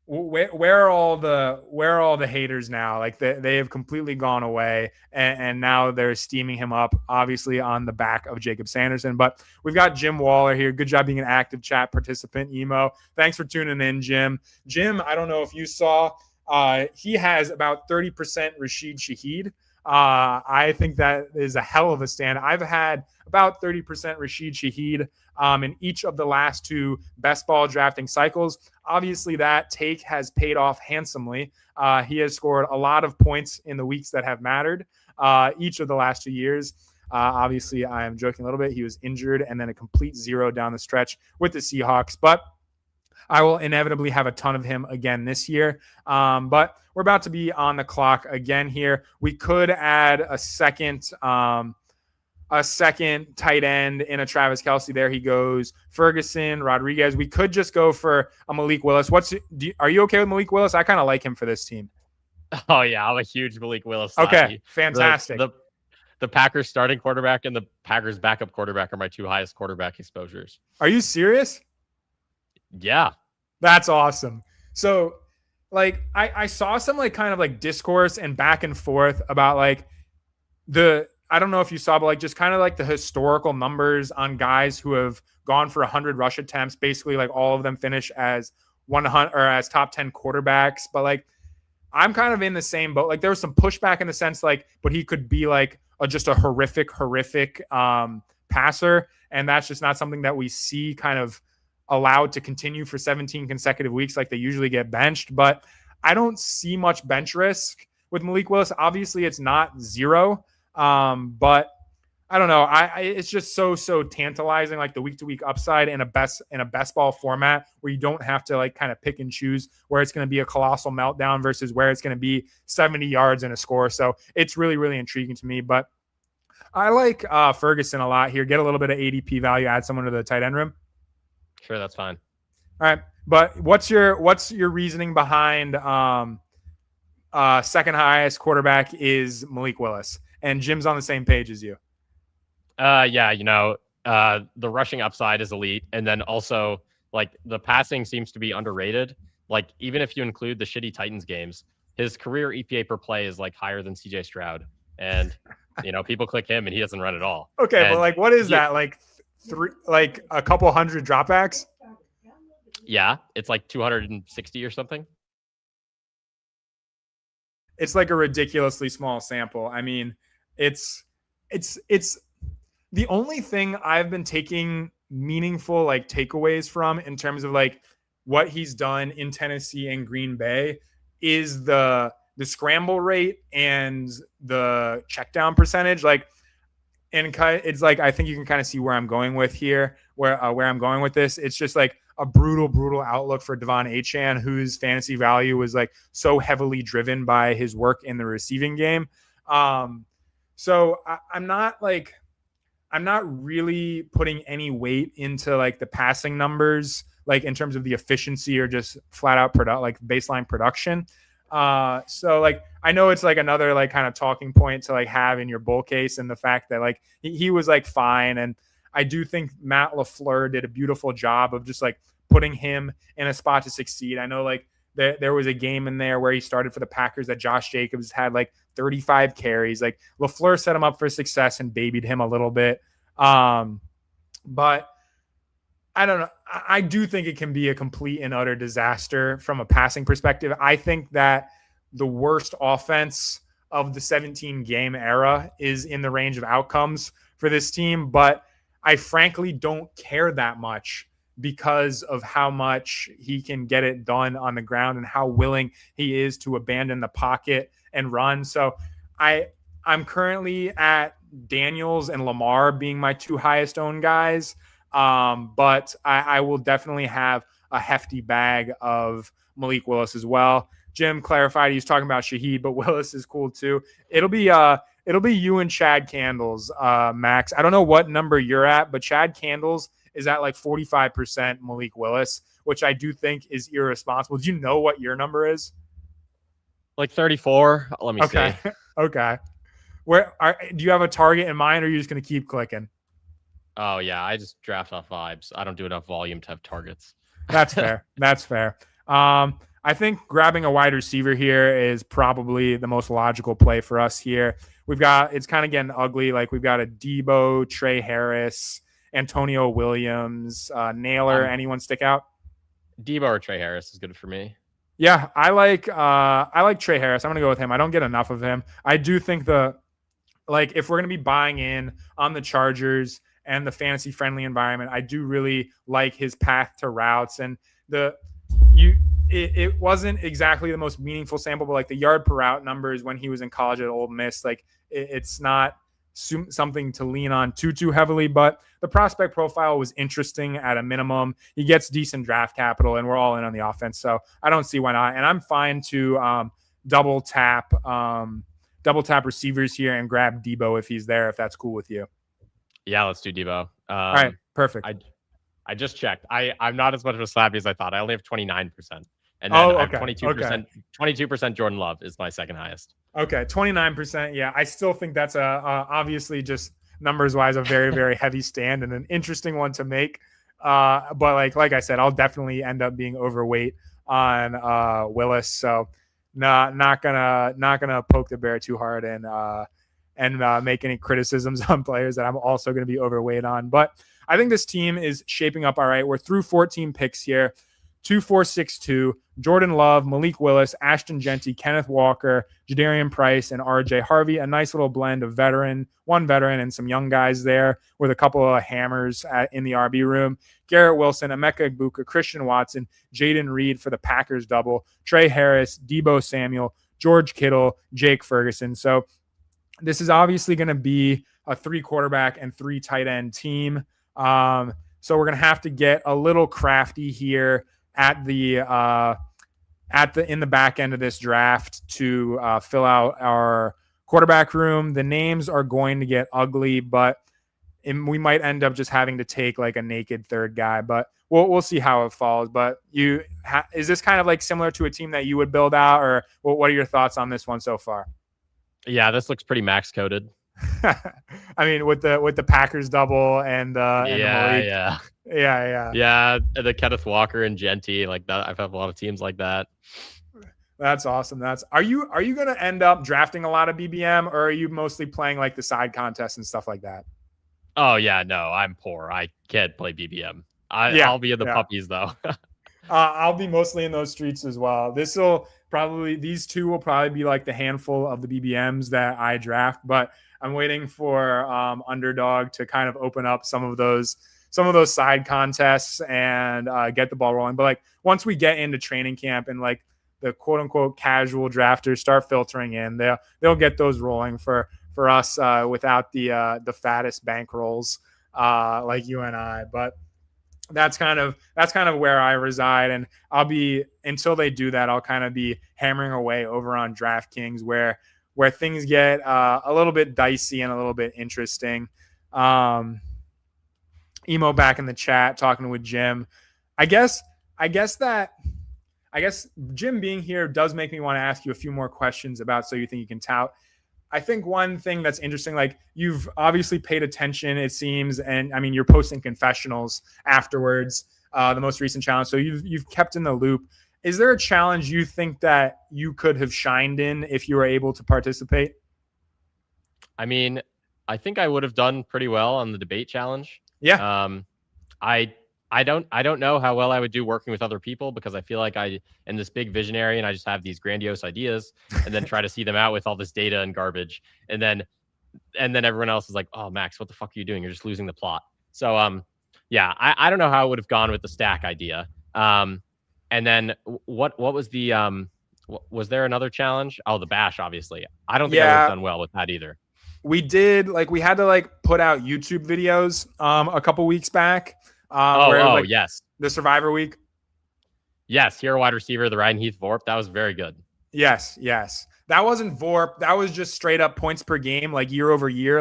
where are all the haters now? Like they have completely gone away, and now they're steaming him up, obviously on the back of Jacob Sanderson. But we've got Jim Waller here. Good job being an active chat participant, Emo. Thanks for tuning in, Jim. Jim, I don't know if you saw, he has about 30% Rashid Shaheed. I think that is a hell of a stand. I've had about 30% Rashid Shaheed in each of the last two best ball drafting cycles. Obviously, that take has paid off handsomely. He has scored a lot of points in the weeks that have mattered each of the last 2 years. Obviously, I am joking a little bit. He was injured and then a complete zero down the stretch with the Seahawks. But I will inevitably have a ton of him again this year. But we're about to be on the clock again here. We could add a second tight end in a Travis Kelce. There he goes. Ferguson, Rodriguez. We could just go for a Malik Willis. Are you okay with Malik Willis? I kind of like him for this team. Oh yeah, I'm a huge Malik Willis. Okay, fantastic. The Packers starting quarterback and the Packers backup quarterback are my two highest quarterback exposures. Are you serious? Yeah. That's awesome. So like I saw some like kind of like discourse and back and forth about like I don't know if you saw, but like just kind of like the historical numbers on guys who have gone for 100 rush attempts, basically like all of them finish as 100 or as top 10 quarterbacks. But like I'm kind of in the same boat. Like there was some pushback in the sense like, but he could be like just a horrific passer, and that's just not something that we see kind of allowed to continue for 17 consecutive weeks like they usually get benched. But I don't see much bench risk with Malik Willis. Obviously, it's not zero, but I don't know. It's just so tantalizing, like the week to week upside in a best ball format where you don't have to like kind of pick and choose where it's going to be a colossal meltdown versus where it's going to be 70 yards and a score. So it's really intriguing to me. But I like Ferguson a lot here. Get a little bit of ADP value, add someone to the tight end room. Sure, that's fine. All right, but what's your reasoning behind second highest quarterback is Malik Willis, and Jim's on the same page as you? Yeah, the rushing upside is elite, and then also like the passing seems to be underrated. Like even if you include the shitty Titans games, his career EPA per play is like higher than CJ Stroud, and people click him and he doesn't run at all. Okay, and but like what is that? Like a couple hundred dropbacks? Yeah, it's like 260 or something. It's like a ridiculously small sample. I mean, it's the only thing I've been taking meaningful like takeaways from in terms of like what he's done in Tennessee and Green Bay is the scramble rate and the check down percentage. Like, and it's like I think you can kind of see where I'm going with here, where I'm going with this. It's just like a brutal outlook for Devon Achane, whose fantasy value was like so heavily driven by his work in the receiving game. So I'm not really putting any weight into like the passing numbers, like in terms of the efficiency or just flat out like baseline production. So like I know it's like another like kind of talking point to like have in your bull case, and the fact that like he was like fine, and I do think Matt LaFleur did a beautiful job of just like putting him in a spot to succeed. I know like there was a game in there where he started for the Packers that Josh Jacobs had like 35 carries. Like LaFleur set him up for success and babied him a little bit. But I don't know. I do think it can be a complete and utter disaster from a passing perspective. I think that the worst offense of the 17 game era is in the range of outcomes for this team, but I frankly don't care that much because of how much he can get it done on the ground and how willing he is to abandon the pocket and run. So I'm currently at Daniels and Lamar being my two highest owned guys. But I will definitely have a hefty bag of Malik Willis as well. Jim clarified he was talking about Shaheed, but Willis is cool too. It'll be you and Chad Candles, Max. I don't know what number you're at, but Chad Candles is at like 45% Malik Willis, which I do think is irresponsible. Do you know what your number is? Like 34. Let me see. Okay. Do you have a target in mind, or are you just going to keep clicking? Oh yeah, I just draft off vibes. I don't do enough volume to have targets. That's fair. That's fair. I think grabbing a wide receiver here is probably the most logical play for us here. It's kind of getting ugly. Like we've got a Debo, Trey Harris, Antonio Williams, Naylor. Anyone stick out? Debo or Trey Harris is good for me. Yeah, I like Trey Harris. I'm gonna go with him. I don't get enough of him. I do think if we're gonna be buying in on the Chargers and the fantasy friendly environment, I do really like his path to routes, and it wasn't exactly the most meaningful sample, but like the yard per route numbers when he was in college at Ole Miss, like it's not something to lean on too heavily, but the prospect profile was interesting at a minimum. He gets decent draft capital, and we're all in on the offense, so I don't see why not. And I'm fine to double tap receivers here and grab Debo if he's there, if that's cool with you. Yeah, let's do Debo. All right, perfect. I just checked. I'm not as much of a slappy as I thought. I only have 29%. And then I have 22%. 22% Jordan Love is my second highest. Okay, 29%. Yeah, I still think that's obviously just numbers wise a very, very heavy stand and an interesting one to make. But like I said, I'll definitely end up being overweight on Willis. So not gonna poke the bear too hard and make any criticisms on players that I'm also going to be overweight on. But I think this team is shaping up all right. We're through 14 picks here. 2, 4, 6, 2. Jordan Love, Malik Willis, Ashton Genty, Kenneth Walker, Jadarian Price, and RJ Harvey. A nice little blend of one veteran and some young guys there with a couple of hammers in the RB room. Garrett Wilson, Emeka Egbuka, Christian Watson, Jaden Reed for the Packers double, Trey Harris, Debo Samuel, George Kittle, Jake Ferguson. So this is obviously going to be a 3 quarterback and 3 tight end team. So we're going to have to get a little crafty here in the back end of this draft to fill out our quarterback room. The names are going to get ugly, but we might end up just having to take like a naked third guy, but we'll see how it falls. But is this kind of like similar to a team that you would build out, or what are your thoughts on this one so far? Yeah, this looks pretty max coded. I mean, with the Packers double and the the Kenneth Walker and Genty, like that. I've had a lot of teams like that. That's awesome. Are you going to end up drafting a lot of BBM, or are you mostly playing like the side contests and stuff like that? Oh yeah, no, I'm poor. I can't play BBM. I'll be in the puppies though. I'll be mostly in those streets as well. These two will probably be like the handful of the BBMs that I draft, but I'm waiting for Underdog to kind of open up some of those side contests and get the ball rolling. But like once we get into training camp and like the quote unquote casual drafters start filtering in, they'll get those rolling for us without the fattest bankrolls like you and I. But that's kind of where I reside, and until they do that, I'll kind of be hammering away over on DraftKings where things get a little bit dicey and a little bit interesting. Emo back in the chat talking with Jim. I guess Jim being here does make me want to ask you a few more questions about So You Think You Can Tout. I think one thing that's interesting, like you've obviously paid attention, it seems, and I mean you're posting confessionals afterwards, the most recent challenge. So you've kept in the loop. Is there a challenge you think that you could have shined in if you were able to participate? I mean, I think I would have done pretty well on the debate challenge. Yeah. I don't know how well I would do working with other people, because I feel like I am this big visionary and I just have these grandiose ideas and then try to see them out with all this data and garbage. And then everyone else is like, oh, Max, what the fuck are you doing? You're just losing the plot. So, I don't know how I would have gone with the stack idea. And then what was the, was there another challenge? Oh, the bash, obviously. I don't think I would have done well with that either. We did, we had to put out YouTube videos a couple weeks back. Yes. The Survivor Week. Yes, hero wide receiver, the Ryan Heath Vorp. That was very good. Yes. That wasn't Vorp. That was just straight up points per game, year over year,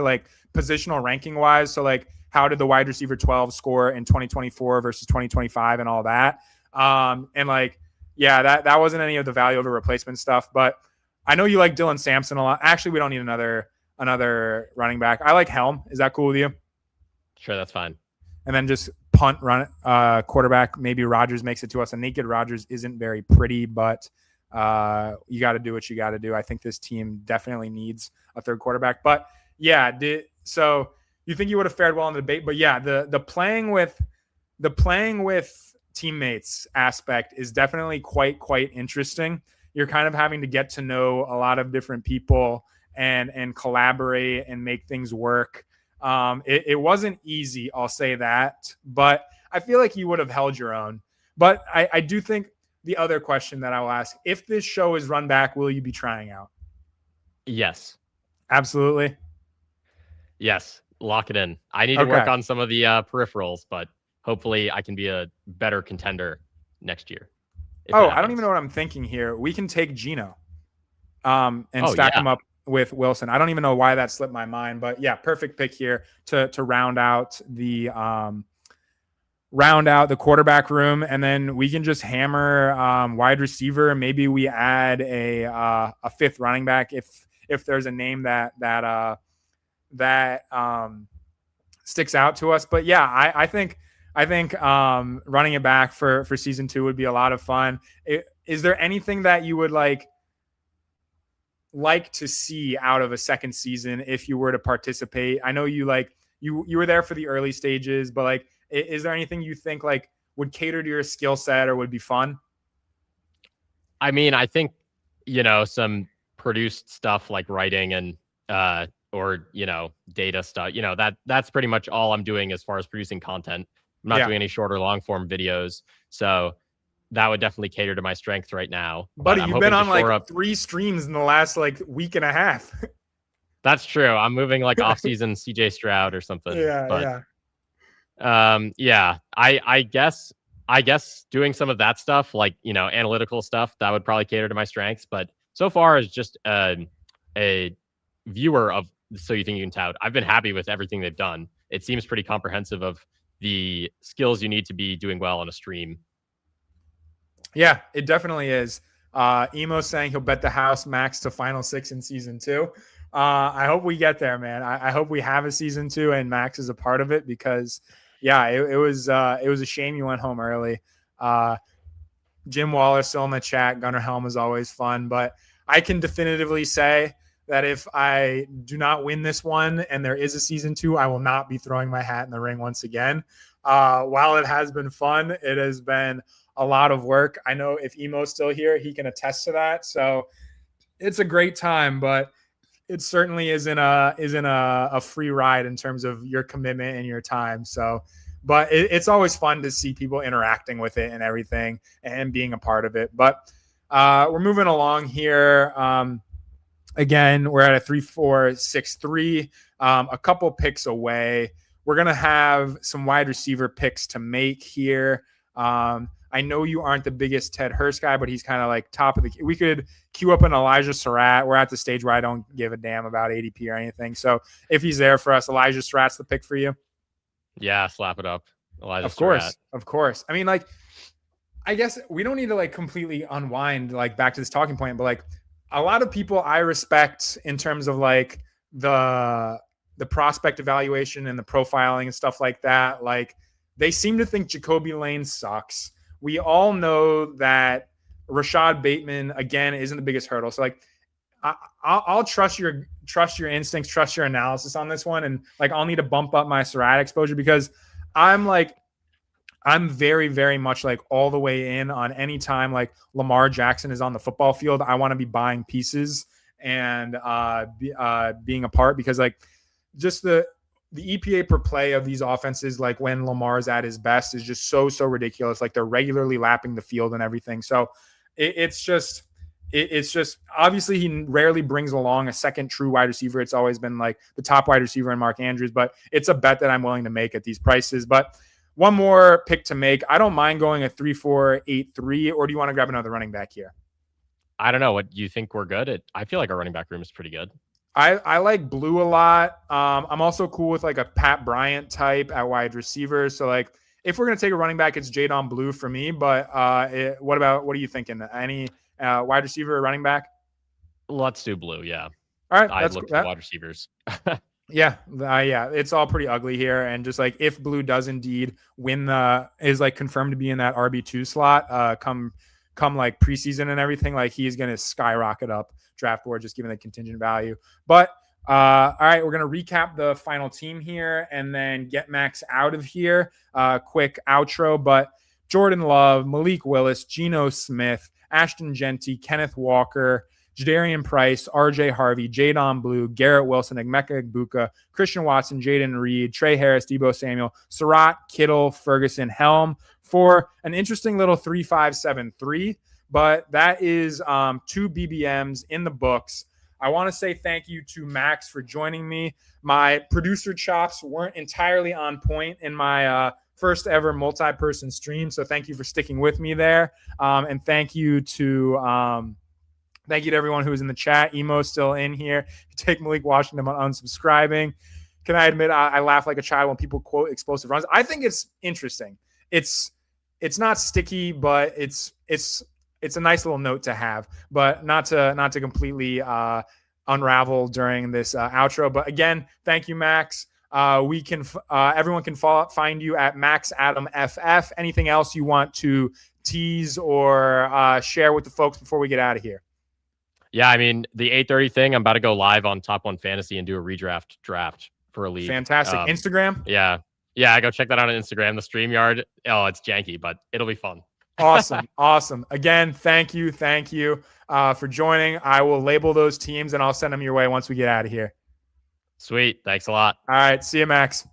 positional ranking wise. So how did the wide receiver 12 score in 2024 versus 2025 and all that. That wasn't any of the value over replacement stuff. But I know you like Dylan Sampson a lot. Actually, we don't need another running back. I like Helm. Is that cool with you? Sure, that's fine. And then just punt, run, quarterback. Maybe Rodgers makes it to us. A naked Rodgers isn't very pretty, but you got to do what you got to do. I think this team definitely needs a third quarterback. But so you think you would have fared well in the debate? But yeah, the playing with teammates aspect is definitely quite interesting. You're kind of having to get to know a lot of different people and collaborate and make things work. It wasn't easy, I'll say that, but I feel like you would have held your own. But I do think the other question that I will ask, if this show is run back, will you be trying out? Yes. Absolutely. Yes. Lock it in. I need to work on some of the peripherals, but hopefully I can be a better contender next year. I don't even know what I'm thinking here. We can take Gino and stack him up with Wilson. I don't even know why that slipped my mind, but yeah, perfect pick here to round out the quarterback room, and then we can just hammer wide receiver. Maybe we add a fifth running back if there's a name that sticks out to us. But yeah, I think running it back for season 2 would be a lot of fun. Is there anything that you would like to see out of a second season if you were to participate? I know you like you were there for the early stages, but like, is there anything you think like would cater to your skill set or would be fun? I mean, I think, some produced stuff like writing and or, data stuff, that's pretty much all I'm doing as far as producing content. I'm not Yeah, doing any shorter long form videos. So that would definitely cater to my strengths right now. But buddy, I'm you've been hoping to on like shore up. 3 streams in the last like week and a half. That's true. I'm moving like off season CJ Stroud or something. Yeah, But yeah. yeah, I guess doing some of that stuff, like, analytical stuff, that would probably cater to my strengths. But so far as just a viewer of So You Think You Can Tout, I've been happy with everything they've done. It seems pretty comprehensive of the skills you need to be doing well on a stream. Yeah, it definitely is. Emo saying he'll bet the house Max to Final Six in season 2. I hope we get there, man. I hope we have a season 2 and Max is a part of it because, yeah, it was a shame you went home early. Jim Waller still in the chat. Gunnar Helm is always fun, but I can definitively say that if I do not win this one and there is a season 2, I will not be throwing my hat in the ring once again. While it has been fun, it has been a lot of work. I know if Emo's still here, he can attest to that. So it's a great time, but it certainly isn't a free ride in terms of your commitment and your time. So, but it's always fun to see people interacting with it and everything and being a part of it. But we're moving along here. Again, we're at a 3-4-6-3, a couple picks away. We're going to have some wide receiver picks to make here. I know you aren't the biggest Ted Hurst guy, but he's kind of like top of the. We could queue up an Elijah Surratt. We're at the stage where I don't give a damn about ADP or anything. So if he's there for us, Elijah Surratt's the pick for you. Yeah, slap it up. Elijah Of Surratt. course, of course. I mean, like, I guess we don't need to like completely unwind like back to this talking point, but like a lot of people I respect in terms of like the prospect evaluation and the profiling and stuff like that. Like they seem to think Jacoby Lane sucks. We all know that Rashad Bateman again isn't the biggest hurdle. So like I'll trust your instincts, trust your analysis on this one, and like I'll need to bump up my Surratt exposure because I'm very, very much like all the way in on any time like Lamar Jackson is on the football field. I want to be buying pieces and being a part because like just the EPA per play of these offenses, like when Lamar's at his best, is just so ridiculous. Like they're regularly lapping the field and everything. So it's just obviously he rarely brings along a second true wide receiver. It's always been like the top wide receiver in Mark Andrews, but it's a bet that I'm willing to make at these prices. But one more pick to make. I don't mind going a 3-4-8-3, or do you want to grab another running back here? I don't know. What do you think we're good at? I feel like our running back room is pretty good. I like Blue a lot. I'm also cool with like a Pat Bryant type at wide receiver. So like if we're gonna take a running back, it's Jadon Blue for me. But what are you thinking? Any wide receiver or running back? Let's do Blue. Yeah. All right. I look for wide receivers. Yeah, it's all pretty ugly here, and just like if Blue does indeed is like confirmed to be in that RB2 slot, come like preseason and everything, like he's gonna skyrocket up draft board just given the contingent value. But all right, we're gonna recap the final team here and then get Max out of here. Quick outro, but Jordan Love, Malik Willis, Geno Smith, Ashton Genty, Kenneth Walker, Jadarian Price, RJ Harvey, Jadon Blue, Garrett Wilson, Emeka Egbuka, Christian Watson, Jaden Reed, Trey Harris, Deebo Samuel, Surratt, Kittle, Ferguson, Helm for an interesting little 3-5-7-3. But that is 2 BBMs in the books. I want to say thank you to Max for joining me. My producer chops weren't entirely on point in my first ever multi-person stream, so thank you for sticking with me there. And thank you to everyone who was in the chat. Emo's still in here. Take Malik Washington on unsubscribing. Can I admit I laugh like a child when people quote explosive runs? I think it's interesting. It's not sticky, but it's a nice little note to have, but not to completely unravel during this outro. But again, thank you, Max. Everyone can find you at MaxAdamFF. Anything else you want to tease or share with the folks before we get out of here? Yeah, I mean, the 8:30 thing, I'm about to go live on Top One Fantasy and do a redraft draft for a league. Fantastic. Instagram? Yeah. Yeah, go check that out on Instagram. The StreamYard, oh, it's janky, but it'll be fun. Awesome. Awesome. Again, thank you for joining. I will label those teams and I'll send them your way once we get out of here. Sweet. Thanks a lot. All right. See you, Max.